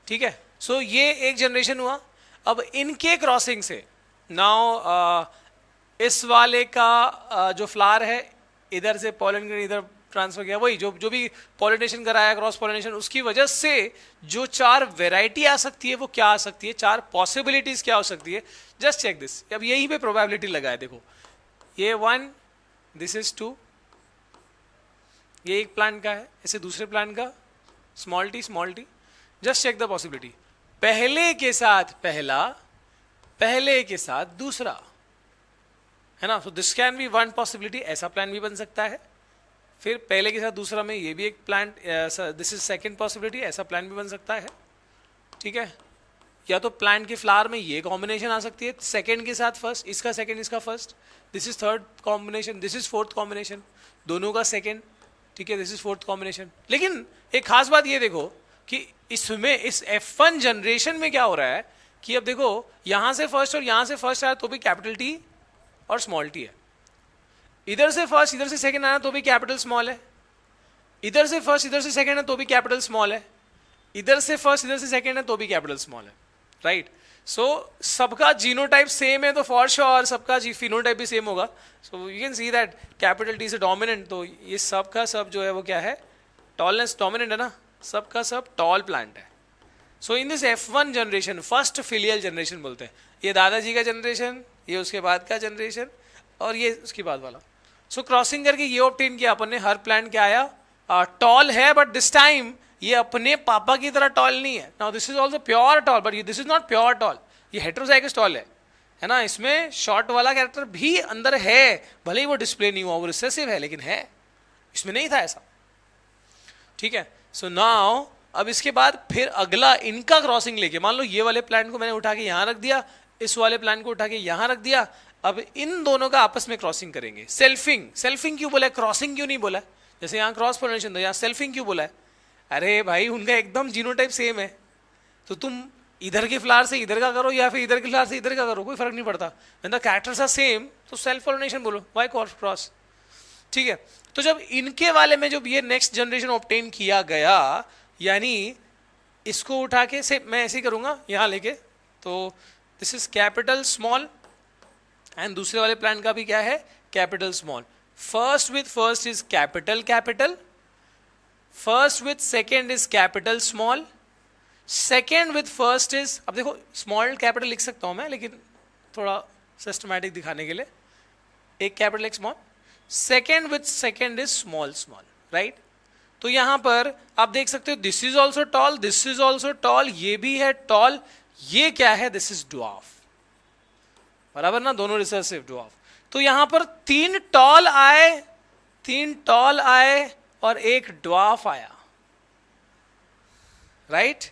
ठीक है, सो ये एक जनरेशन हुआ। अब इनके क्रॉसिंग से नाउ इस वाले का जो फ्लावर है, इधर से पॉलन इधर ट्रांसफर किया, वही जो भी पॉलिनेशन कराया, क्रॉस पॉलिनेशन, उसकी वजह से जो 4 वेराइटी आ सकती है वो क्या आ सकती है, 4 पॉसिबिलिटीज क्या हो सकती है। Just check this. अब यहीं पे प्रोबेबिलिटी लगा है, देखो ये 1, दिस इज 2, ये एक प्लांट का है, ऐसे दूसरे प्लांट का small T. Just check the possibility, पहले के साथ पहला, पहले के साथ दूसरा, है ना। So this can be one possibility, ऐसा प्लान भी बन सकता है। फिर पहले के साथ दूसरा में ये भी एक plant, this is second possibility, ऐसा प्लान भी बन सकता है। ठीक है, या तो प्लांट के फ्लावर में ये कॉम्बिनेशन आ सकती है, सेकंड के साथ फर्स्ट, इसका सेकंड इसका first, this is third combination, this is fourth combination, दोनों का सेकंड। ठीक है, दिस इज फोर्थ कॉम्बिनेशन। लेकिन एक खास बात ये देखो कि इसमें इस F1 जनरेशन में क्या हो रहा है कि अब देखो यहां से फर्स्ट और यहां से फर्स्ट आया तो भी कैपिटल टी और स्मॉल टी है, इधर से फर्स्ट इधर से सेकंड आया तो भी कैपिटल स्मॉल है, इधर से फर्स्ट इधर से सेकंड है तो भी कैपिटल स्मॉल है, इधर से फर्स्ट इधर से सेकंड है तो भी कैपिटल स्मॉल है। राइट. सो सबका जीनोटाइप सेम है तो फॉर श्योर सबका फिनोटाइप भी सेम होगा. So you can see that capital T से डोमिनेंट, तो ये सब का सब जो है वो क्या है, टॉलनेस डोमिनेंट है ना, सबका सब टॉल प्लांट है. So in this F1 generation, first filial generation बोलते हैं, ये दादाजी का जनरेशन, ये उसके बाद का जनरेशन और ये उसके बाद वाला. सो क्रॉसिंग करके ये ऑब्टेन किया अपन ने, हर प्लांट क्या आया, टॉल है बट दिस टाइम ये अपने पापा की तरह टॉल नहीं है. Now this is also pure tall but this is not pure tall, ये हेटेरोजाइगस टॉल है ना. इसमें शॉर्ट वाला कैरेक्टर भी अंदर है, भले ही वो डिस्प्ले नहीं हुआ, वो रिसेसिव है लेकिन है, इसमें नहीं था ऐसा. ठीक है. सो नाउ अब इसके बाद फिर अगला इनका क्रॉसिंग लेके, मान लो ये वाले प्लांट को मैंने उठा के यहां रख दिया, इस वाले प्लांट को उठा के यहां रख दिया, अब इन दोनों का आपस में क्रॉसिंग करेंगे. सेल्फिंग, सेल्फिंग क्यों बोला है, क्रॉसिंग क्यों नहीं बोला है. जैसे यहाँ क्रॉस पोलिनेशन था, यहाँ सेल्फिंग क्यों बोला है. अरे भाई उनका एकदम जीनोटाइप सेम है, तो तुम इधर के फ्लावर से इधर का करो या फिर इधर के फ्लावर से इधर का करो, कोई फर्क नहीं पड़ता. When the characters are same तो सेल्फ पोलिनेशन बोलो, व्हाई क्रॉस. ठीक है. तो जब इनके वाले में जब ये नेक्स्ट जनरेशन ऑब्टेन किया गया, यानी इसको उठा के से मैं ऐसे ही करूंगा यहां लेके, तो this is capital small and दूसरे वाले प्लांट का भी क्या है, capital small. First with first is capital capital, first with second is capital small, second with first is, अब देखो स्मॉल कैपिटल लिख सकता हूं मैं लेकिन थोड़ा सिस्टमैटिक दिखाने के लिए, एक कैपिटल एक small, second with second is small small, right. तो यहां पर आप देख सकते हो this is also tall, this is also tall, ये भी है टॉल, ये क्या है, दिस इज ड्वार्फ, बराबर ना, दोनों रिसेसिव ड्वार्फ. तो यहां पर तीन टॉल आए और एक ड्वार्फ आया, राइट.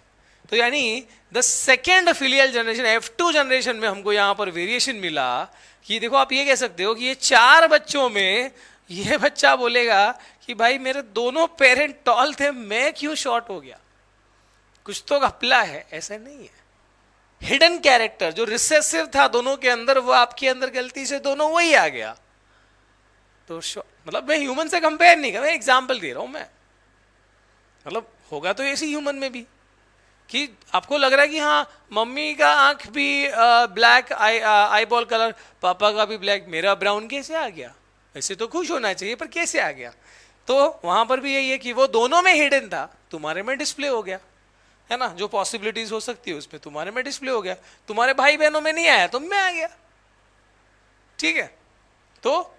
तो यानी the second filial generation F2 generation में हमको यहां पर वेरिएशन मिला कि देखो आप ये कह सकते हो कि ये चार बच्चों में ये बच्चा बोलेगा कि भाई मेरे दोनों पेरेंट टॉल थे, मैं क्यों शॉर्ट हो गया, कुछ तो घपला है. ऐसा नहीं है. हिडन कैरेक्टर जो रिसेसिव था दोनों के अंदर, वो आपके अंदर गलती से दोनों वही आ गया. तो मतलब मैं ह्यूमन से कंपेयर नहीं कर रहा, एग्जाम्पल दे रहा हूं मैं. मतलब होगा तो ऐसी ह्यूमन में भी कि आपको लग रहा है कि हाँ मम्मी का आंख भी ब्लैक आई बॉल कलर, पापा का भी ब्लैक, मेरा ब्राउन कैसे आ गया. ऐसे तो खुश होना चाहिए पर कैसे आ गया. तो वहां पर भी यही है कि वो दोनों में हिडन था, तुम्हारे में डिस्प्ले हो गया, है ना. जो पॉसिबिलिटीज हो सकती है उसमें तुम्हारे में डिस्प्ले हो गया, तुम्हारे भाई बहनों में नहीं आया, तुम में आ गया. ठीक है. तो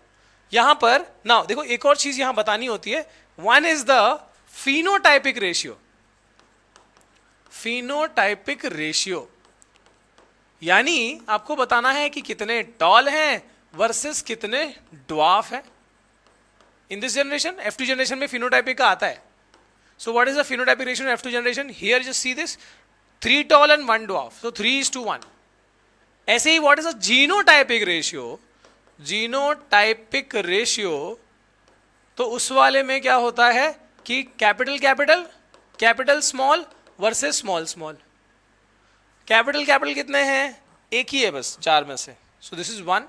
यहां पर ना देखो एक और चीज यहां बतानी होती है. One is the phenotypic ratio. Phenotypic ratio यानी आपको बताना है कि कितने टॉल हैं वर्सेस कितने ड्वार्फ हैं. In this generation F2 generation में फिनोटाइपिक का आता है. So what is the phenotypic ratio in F2 generation? Here just see this, 3 tall and 1 dwarf. So 3:1. ऐसे ही what is the genotypic ratio? Genotypic ratio तो उस वाले में क्या होता है कि capital capital, capital small versus small small. Capital capital कितने हैं, एक ही है बस चार में से, सो दिस इज 1.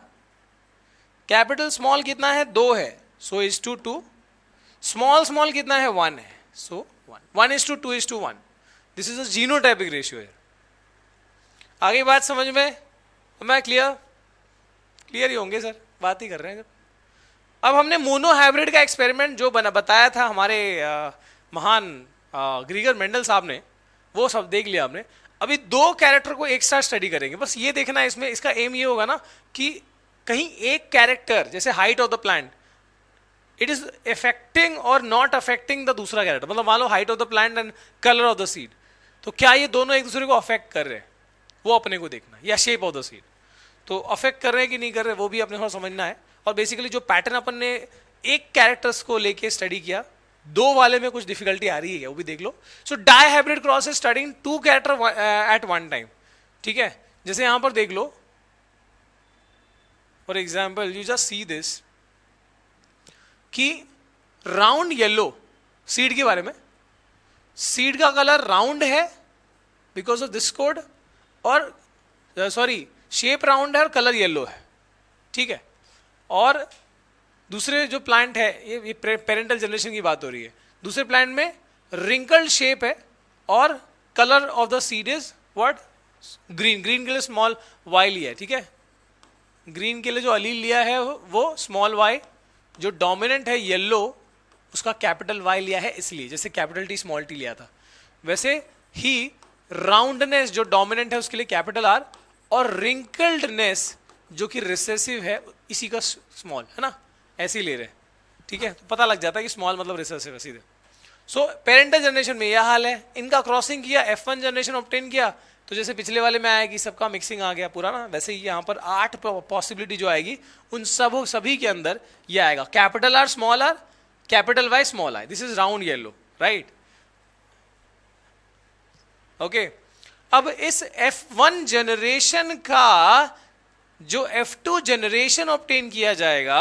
कैपिटल स्मॉल कितना है, 2 है, सो इज 2. स्मॉल स्मॉल कितना है, 1 है, so 1:2:1. This is a genotypic ratio here. आगे बात समझ में, मैं क्लियर ही होंगे सर, बात ही कर रहे हैं. अब हमने मोनो हाइब्रिड का एक्सपेरिमेंट जो बताया था हमारे महान ग्रीगर मेंडल साहब ने, वो सब देख लिया हमने. अभी 2 कैरेक्टर को एक साथ स्टडी करेंगे. बस ये देखना है इसमें, इसका एम ये होगा ना कि कहीं एक कैरेक्टर जैसे height of the plant, it is affecting और नॉट अफेक्टिंग द दूसरा कैरेक्टर. मतलब मान लो height of the plant and colour of the seed, तो क्या ये दोनों एक दूसरे को अफेक्ट कर रहे हैं, वो अपने को देखना, या शेप ऑफ द सीड, तो अफेक्ट कर रहे हैं कि नहीं कर रहे, वो भी अपने को समझना है. और बेसिकली जो पैटर्न अपन ने एक कैरेक्टर्स को लेके स्टडी किया, 2 वाले में कुछ डिफिकल्टी आ रही है वो भी देख लो. So dihybrid cross is studying 2 character at one time. ठीक है. जैसे यहां पर देख लो, for example you just see this कि राउंड येलो सीड के बारे में, सीड का कलर राउंड है बिकॉज ऑफ दिस कोड, और सॉरी शेप राउंड है और कलर येलो है. ठीक है. और दूसरे जो प्लांट है, ये पेरेंटल जनरेशन की बात हो रही है, दूसरे प्लांट में रिंकल्ड शेप है और colour of the seed is what, green, green के लिए स्मॉल वाई लिया है, ठीक है, ग्रीन के लिए जो अलील लिया है वो स्मॉल वाई, जो डोमिनेंट है येलो उसका कैपिटल वाई लिया है, इसलिए जैसे कैपिटल टी स्मॉल टी लिया था वैसे ही राउंडनेस जो डोमिनेंट है उसके लिए कैपिटल आर, और रिंकल्डनेस जो कि रिसेसिव है इसी का स्मॉल, है ना, ऐसे ही ले रहे हैं, ठीक है, तो पता लग जाता है कि स्मॉल मतलब रिसेसिव है सीधे। सो पेरेंटल जनरेशन में यह हाल है, इनका क्रॉसिंग किया, F1 जनरेशन ऑब्टेन किया, तो जैसे पिछले वाले में आया कि सबका मिक्सिंग आ गया पूरा ना, वैसे ही यहाँ पर 8 पॉसिबिलिटी जो आएगी उन सभी के अंदर ये आएगा, capital R small R, capital Y small I, this is round yellow, right, okay. अब इस F1 जनरेशन का जो F2 जनरेशन ऑब्टेन किया जाएगा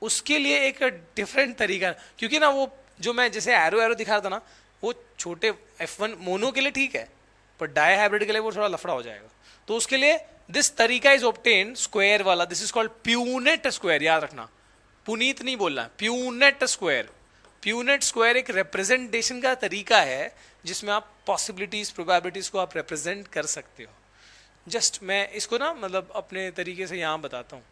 उसके लिए एक डिफरेंट तरीका, क्योंकि ना वो जो मैं जैसे एरो एरो दिखा रहा था ना, वो छोटे F1 मोनो के लिए ठीक है, पर डाई हाइब्रिड के लिए वो थोड़ा लफड़ा हो जाएगा, तो उसके लिए दिस तरीका इज ऑब्टेन स्क्वायर वाला, this is called Punnett square, याद रखना, पुनीत नहीं बोलना, प्यूनेट स्क्वायर। प्यूनेट स्क्वायर एक रिप्रेजेंटेशन का तरीका है जिसमें आप पॉसिबिलिटीज प्रोबेबिलिटीज को आप रिप्रेजेंट कर सकते हो। जस्ट मैं इसको ना मतलब अपने तरीके से यहाँ बताता हूँ।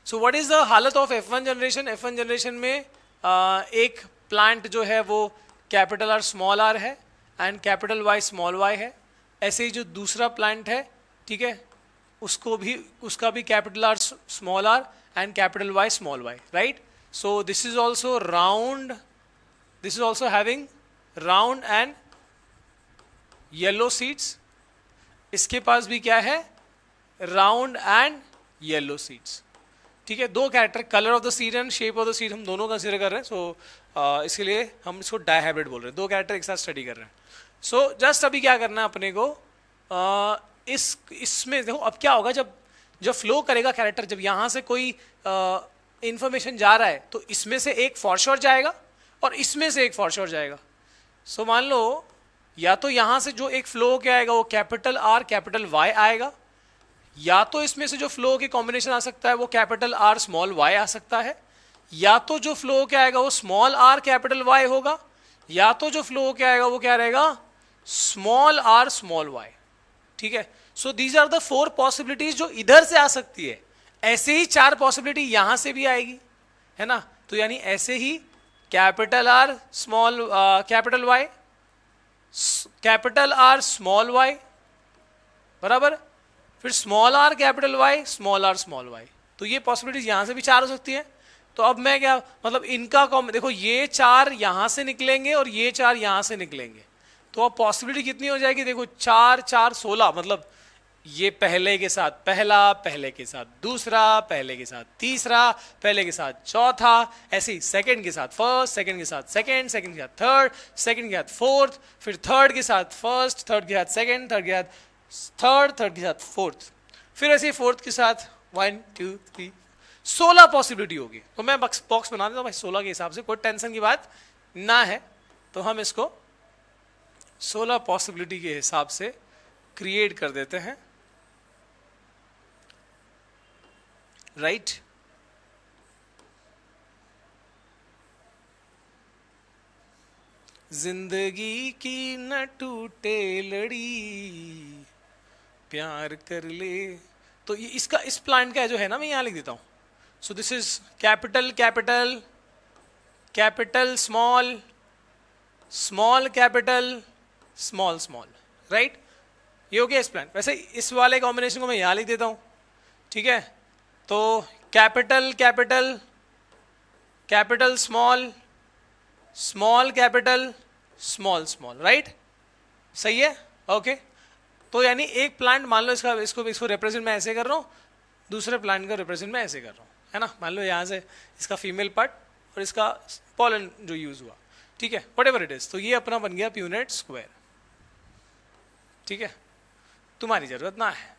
सो व्हाट इज द हालत of F1 generation? F1 generation में एक प्लांट जो है वो कैपिटल आर स्मॉल आर है and capital Y small Y है। ऐसे ही जो दूसरा प्लांट है, ठीक है, उसका भी capital R small R and capital Y small Y, right. So this is also round, this is also having round and yellow seeds. इसके पास भी क्या है, राउंड एंड येलो सीड्स, ठीक है। दो character, colour of the seed and shape of the seed हम दोनों कंसीडर कर रहे हैं। सो इसके लिए हम इसको डायहाइब्रिड बोल रहे हैं, दो कैरेक्टर एक साथ स्टडी कर रहे हैं। सो जस्ट अभी क्या करना है अपने को, इसमें देखो अब क्या होगा, जब फ्लो करेगा कैरेक्टर, जब यहाँ से कोई इंफॉर्मेशन जा रहा है तो इसमें से एक फॉर श्योर जाएगा और इसमें से एक फॉर श्योर जाएगा। सो मान लो या तो यहाँ से जो एक फ्लो क्या आएगा वो कैपिटल आर कैपिटल वाई आएगा, या तो इसमें से जो फ्लो के कॉम्बिनेशन आ सकता है वो कैपिटल आर स्मॉल वाई आ सकता है, या तो जो फ्लो क्या आएगा वो स्मॉल आर कैपिटल वाई होगा, या तो जो फ्लो क्या आएगा वो क्या रहेगा, स्मॉल आर स्मॉल वाई, ठीक है। So these are the 4 possibilities जो इधर से आ सकती है। ऐसे ही 4 पॉसिबिलिटी यहां से भी आएगी, है ना, तो यानी ऐसे ही capital R small capital Y, capital R small Y बराबर, फिर small R capital Y, small R small Y. तो ये पॉसिबिलिटीज यहां से भी 4 हो सकती है। तो अब मैं क्या मतलब इनका देखो, ये 4 यहां से निकलेंगे और ये 4 यहां से निकलेंगे, तो अब पॉसिबिलिटी कितनी हो जाएगी, देखो 4 4 16, मतलब ये पहले के साथ पहला, पहले के साथ दूसरा, पहले के साथ तीसरा, पहले के साथ चौथा, ऐसे ही सेकंड के साथ फर्स्ट, सेकंड के साथ सेकंड, सेकंड के साथ थर्ड, सेकंड के साथ फोर्थ, फिर थर्ड के साथ फर्स्ट, थर्ड के साथ सेकंड, थर्ड के साथ थर्ड, थर्ड के साथ फोर्थ, फिर ऐसे ही फोर्थ के साथ 1 2 3 16 पॉसिबिलिटी होगी। तो मैं बॉक्स बना देता हूँ भाई 16 के हिसाब से, कोई टेंशन की बात ना है, तो हम इसको 16 पॉसिबिलिटी के हिसाब से क्रिएट कर देते हैं, राइट। जिंदगी की न टूटे लड़ी, प्यार कर ले। तो ये इसका इस प्लांट का जो है ना, मैं यहां लिख देता हूं। सो this is capital capital capital small small capital small small, right. ये हो गया इस प्लांट। वैसे इस वाले कॉम्बिनेशन को मैं यहां लिख देता हूं, ठीक है। तो capital capital capital small small capital small small, right, सही है, ओके। तो यानी एक प्लांट मान लो इसको रिप्रेजेंट मैं ऐसे कर रहा हूँ, दूसरे प्लांट का रिप्रेजेंट मैं ऐसे कर रहा हूँ, है ना। मान लो यहाँ से इसका फीमेल पार्ट और इसका पॉलन जो यूज हुआ, ठीक है, व्हाटएवर इट इज। तो ये अपना बन गया प्यूनेट स्क्वायर, ठीक है, तुम्हारी जरूरत ना है,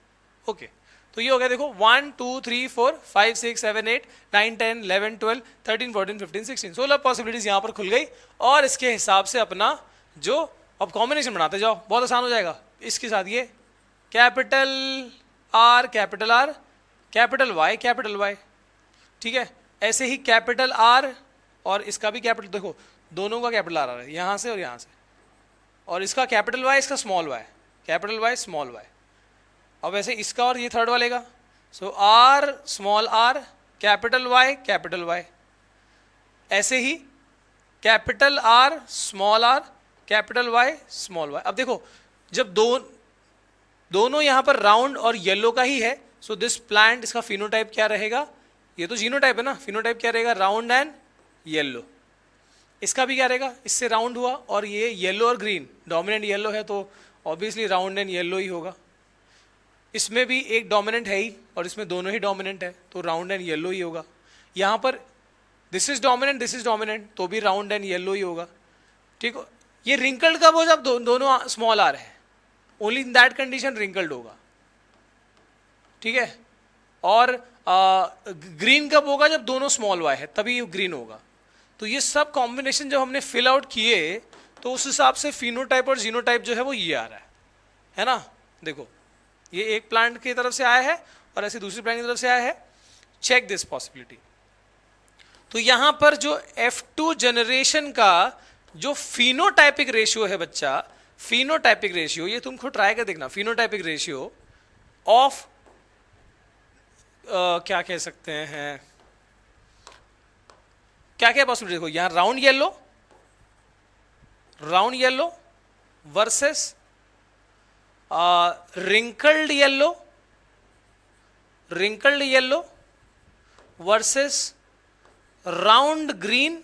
ओके। तो ये हो गया, देखो 1 2 3 4 5 6 7 8 9 10 11 12 13 14 15 16 16 पॉसिबिलिटीज यहाँ पर खुल गई। और इसके हिसाब से अपना जो अब कॉम्बिनेशन बनाते जाओ, बहुत आसान हो जाएगा। इसके साथ ये कैपिटल आर कैपिटल वाई, ठीक है। ऐसे ही कैपिटल आर और इसका भी कैपिटल, देखो दोनों का कैपिटल आर आ रहा है यहाँ से और यहाँ से, और इसका कैपिटल वाई, इसका small Y, capital Y small Y. अब ऐसे इसका और ये थर्ड वाले का, so R small R capital Y, ऐसे ही capital R capital Y small Y. अब देखो जब दोनों यहां पर राउंड और येलो का ही है, सो दिस प्लांट, इसका फिनोटाइप क्या रहेगा, ये तो जीनोटाइप है ना, फिनोटाइप क्या रहेगा, राउंड एंड येलो। इसका भी क्या रहेगा, इससे राउंड हुआ और ये येलो और ग्रीन, डोमिनेंट येलो है तो ऑब्वियसली राउंड एंड येलो ही होगा। इसमें भी एक डोमिनेंट है ही और इसमें दोनों ही डोमिनेंट है तो राउंड एंड येलो ही होगा। यहाँ पर दिस इज डोमिनेंट तो भी राउंड एंड येलो ही होगा। ठीक हो, ये रिंकल्ड कब हो, जब दोनों स्मॉल आर है, only in that condition wrinkled होगा। ठीक है, और ग्रीन कब होगा, जब दोनों स्मॉल वाई है तभी ग्रीन होगा। तो ये सब कॉम्बिनेशन जब हमने फिल आउट किए तो उस हिसाब से फिनोटाइप और जीनोटाइप जो है वो ये आ रहा है ना। देखो ये एक प्लांट की तरफ से आया है और ऐसे दूसरी प्लांट की तरफ से आया है। Check this possibility. तो यहां पर जो F2 जनरेशन का जो फिनोटाइपिक रेशियो है बच्चा, फिनोटाइपिक रेशियो, ये तुम खुद ट्राई कर देखना, फिनोटाइपिक रेशियो ऑफ क्या कह सकते हैं, क्या क्या पॉसिबिलिटी, देखो यहां round yellow versus wrinkled yellow versus round green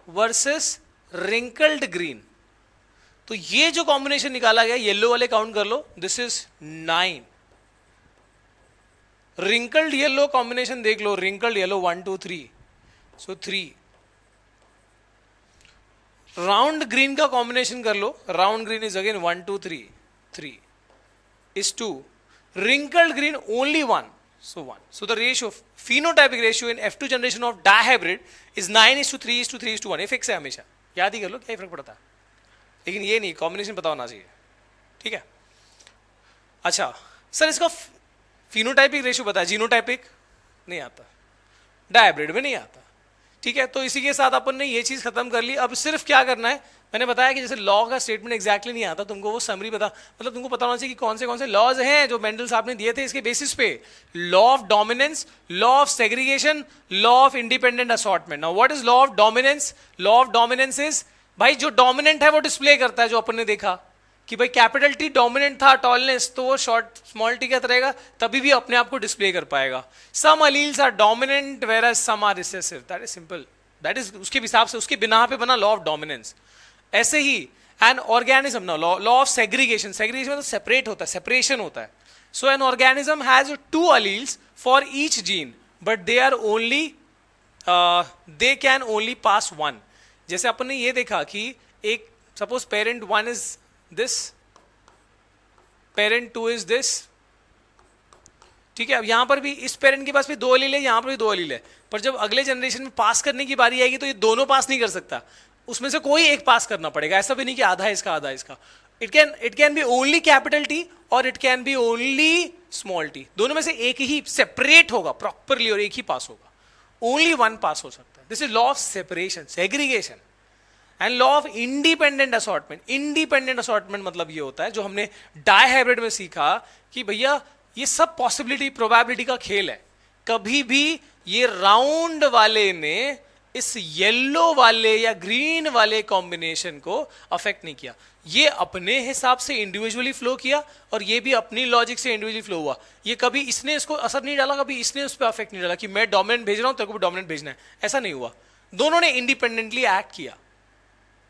versus wrinkled green. तो ये जो कॉम्बिनेशन निकाला गया, येलो वाले काउंट कर लो, this is 9। Wrinkled yellow combination देख लो, wrinkled yellow 1 2 3, so 3। Round green का कॉम्बिनेशन कर लो, round green is again 1 2 3, 3 is 2, wrinkled green only 1, so 1. So the ratio, phenotypic ratio in F2 generation of dihybrid is 9:3:3:1। ये fix है हमेशा, याद ही कर लो, क्या फर्क पड़ता है। लेकिन ये नहीं, कॉम्बिनेशन पता होना चाहिए। ठीक है, अच्छा सर इसका फिनोटाइपिक रेशियो बताया, जीनोटाइपिक नहीं आता, डायहाइब्रिड में नहीं आता। ठीक है, तो इसी के साथ अपन ने ये चीज खत्म कर ली। अब सिर्फ क्या करना है, मैंने बताया कि जैसे लॉ का स्टेटमेंट एग्जैक्टली नहीं आता तुमको, वो समरी पता, मतलब तुमको पता होना चाहिए कि कौन से लॉज हैं जो मेंडल साहब ने दिए थे इसके बेसिस पे। Law of dominance, law of segregation, law of independent assortment. Now what is law of dominance? Law of dominance is, भाई जो डोमिनेंट है वो डिस्प्ले करता है, जो अपन ने देखा कि भाई कैपिटल टी डोमिनेंट था, टॉलनेस, तो वो शॉर्ट स्मॉल टी क्या रहेगा, तभी भी अपने आप को डिस्प्ले कर पाएगा। Some alleles are dominant where some are recessive, that is simple, that is उसके हिसाब से, उसके बिना पे बना लॉ ऑफ डोमिनेंस। ऐसे ही एन ऑर्गेनिज्म, ना लॉ ऑफ सेग्रीगेशन, सेग्रीगेशन मतलब सेपरेट होता है, सेपरेशन होता है। So an organism has 2 alleles for each gene but they are only, they can only pass 1। जैसे अपन ने ये देखा कि एक suppose parent 1 is this, parent 2 is this. ठीक है, अब यहां पर भी इस पेरेंट के पास भी 2 अलील है, यहां पर भी 2 अलील है, पर जब अगले जनरेशन में पास करने की बारी आएगी तो ये दोनों पास नहीं कर सकता, उसमें से कोई एक पास करना पड़ेगा। ऐसा भी नहीं कि आधा इसका आधा इसका। It can be only capital T और it can be only small T, दोनों में से एक ही सेपरेट होगा प्रॉपरली और एक ही पास होगा, ओनली 1 पास हो सकता है। This is law of separation, segregation. And law of independent assortment, independent assortment मतलब ये होता है जो हमने डायहाइब्रिड में सीखा कि भैया ये सब पॉसिबिलिटी प्रोबेबिलिटी का खेल है। कभी भी ये राउंड वाले ने इस येलो वाले या ग्रीन वाले कॉम्बिनेशन को अफेक्ट नहीं किया, ये अपने हिसाब से इंडिविजुअली फ्लो किया और ये भी अपनी लॉजिक से इंडिविजुअली फ्लो हुआ। ये कभी इसने इसको असर नहीं डाला, कभी इसने उस पर अफेक्ट नहीं डाला कि मैं डोमिनेंट भेज रहा हूं तेरे को भी डोमिनेंट भेजना है, ऐसा नहीं हुआ। दोनों ने इंडिपेंडेंटली एक्ट किया।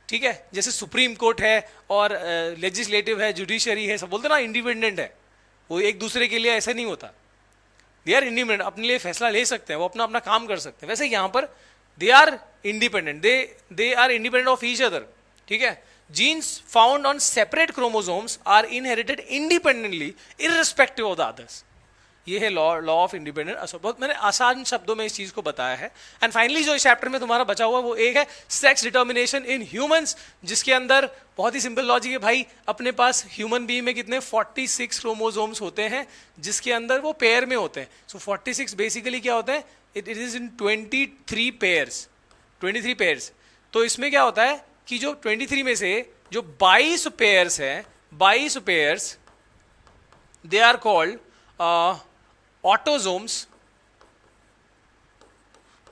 ठीक है, जैसे सुप्रीम कोर्ट है और लेजिस्लेटिव है, जुडिशरी है, सब बोलते ना इंडिपेंडेंट है, वो एक दूसरे के लिए ऐसा नहीं होता। दे आर इंडिपेंडेंट, अपने लिए फैसला ले सकते हैं, वो अपना अपना काम कर सकते हैं। वैसे यहां पर they are independent, they are independent of each other. ठीक है, genes found on separate chromosomes are inherited independently irrespective of the others. ये है लॉ ऑफ इंडिपेंडेंट। बहुत मैंने आसान शब्दों में इस चीज को बताया है। एंड फाइनली जो इस चैप्टर में तुम्हारा बचा हुआ वो एक है सेक्स डिटर्मिनेशन इन ह्यूमंस, जिसके अंदर बहुत ही सिंपल लॉजिक है भाई, अपने पास ह्यूमन बीइंग में कितने 46 क्रोमोसोम्स होते हैं, जिसके अंदर वो पेयर में होते हैं। सो 46 बेसिकली क्या होते हैं, it is in 23 pairs, 23 pairs. तो इसमें क्या होता है कि जो 23 में से जो 22 पेयर्स हैं 22 pairs, they are called autosomes,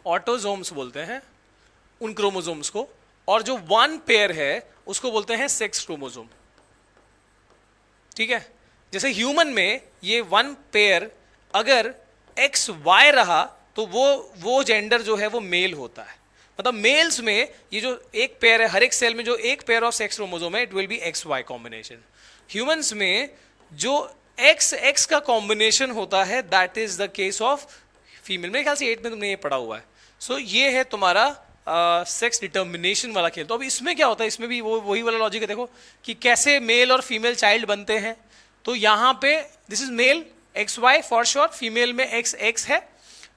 autosomes बोलते हैं उन क्रोमोजोम्स को, और जो 1 पेयर है उसको बोलते हैं सेक्स क्रोमोजोम। ठीक है, जैसे ह्यूमन में ये 1 पेयर अगर XY रहा तो वो जेंडर जो है वो मेल होता है। मतलब मेल्स में ये जो एक पेयर है, हर एक सेल में जो एक पेयर ऑफ सेक्स क्रोमोसोम है, it will B XY combination. Humans में जो XX का कॉम्बिनेशन होता है, that is the case of female. मेरे ख्याल से 8 में तुमने ये पढ़ा हुआ है। सो ये है तुम्हारा सेक्स डिटर्मिनेशन वाला खेल। तो अब इसमें क्या होता है, इसमें भी वही वाला लॉजिक है, देखो कि कैसे मेल और फीमेल चाइल्ड बनते हैं। तो यहाँ पे this is male XY for sure, female में XX है।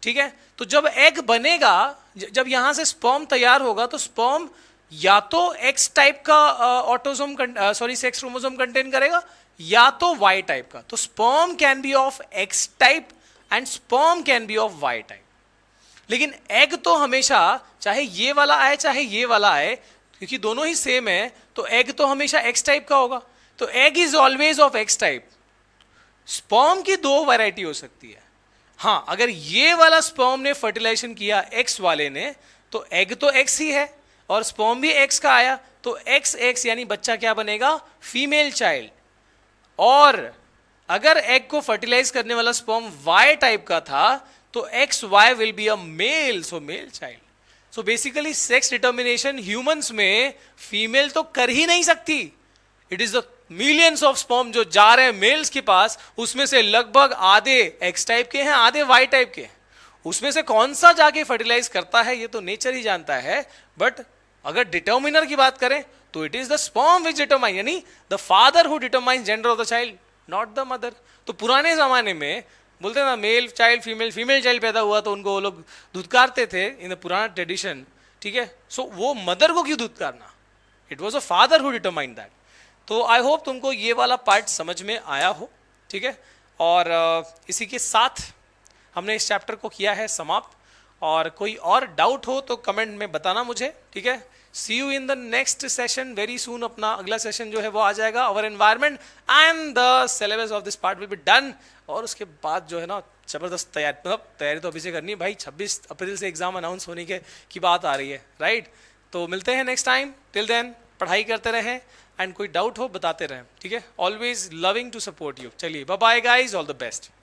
ठीक है, तो जब एग बनेगा, जब यहां से स्पर्म तैयार होगा, तो स्पर्म या तो X टाइप का ऑटोसोम सेक्स क्रोमोसोम कंटेन करेगा, या तो Y टाइप का। तो sperm can be of X type and sperm can be of Y type. लेकिन एग तो हमेशा, चाहे ये वाला आए चाहे ये वाला आए, क्योंकि दोनों ही सेम है, तो एग तो हमेशा X टाइप का होगा। तो egg is always of X type. Sperm की 2 वैरायटी हो सकती है। हाँ, अगर ये वाला स्पर्म ने फर्टिलाइजेशन किया X वाले ने, तो एग तो X ही है और स्पर्म भी X का आया, तो XX यानी बच्चा क्या बनेगा, फीमेल चाइल्ड। और अगर एग को फर्टिलाइज करने वाला स्पर्म Y टाइप का था, तो XY will be a male, so male child. So basically sex determination humans में फीमेल तो कर ही नहीं सकती। It is the millions of sperm जो जा रहे हैं मेल्स के पास, उसमें से लगभग आधे X टाइप के हैं, आधे Y टाइप के हैं। उसमें से कौन सा जाके फर्टिलाइज करता है ये तो नेचर ही जानता है। बट अगर डिटर्मिनर की बात करें तो it is the sperm which determine, यानी the father who determine gender of the child, not the mother. तो पुराने जमाने में बोलते हैं ना, मेल चाइल्ड फीमेल चाइल्ड पैदा हुआ तो उनको वो लोग धुतकारते थे इन द पुराना ट्रेडिशन। ठीक है, सो वो मदर को क्यों धुतकारना, it was a father who determine that. तो आई होप तुमको ये वाला पार्ट समझ में आया हो। ठीक है, और इसी के साथ हमने इस चैप्टर को किया है समाप्त। और कोई और डाउट हो तो कमेंट में बताना मुझे। ठीक है, see you in the next session very soon. अपना अगला सेशन जो है वो आ जाएगा, our environment and the syllabus of this part will be done. और उसके बाद जो है ना जबरदस्त तैयारी, मतलब तैयारी तो अभी से करनी है भाई, 26 अप्रैल से एग्जाम अनाउंस होने की बात आ रही है, राइट। तो मिलते हैं नेक्स्ट टाइम, टिल देन पढ़ाई करते रहें एंड कोई डाउट हो बताते रहें। ठीक है, always loving to support you. चलिए bye bye guys, all the best.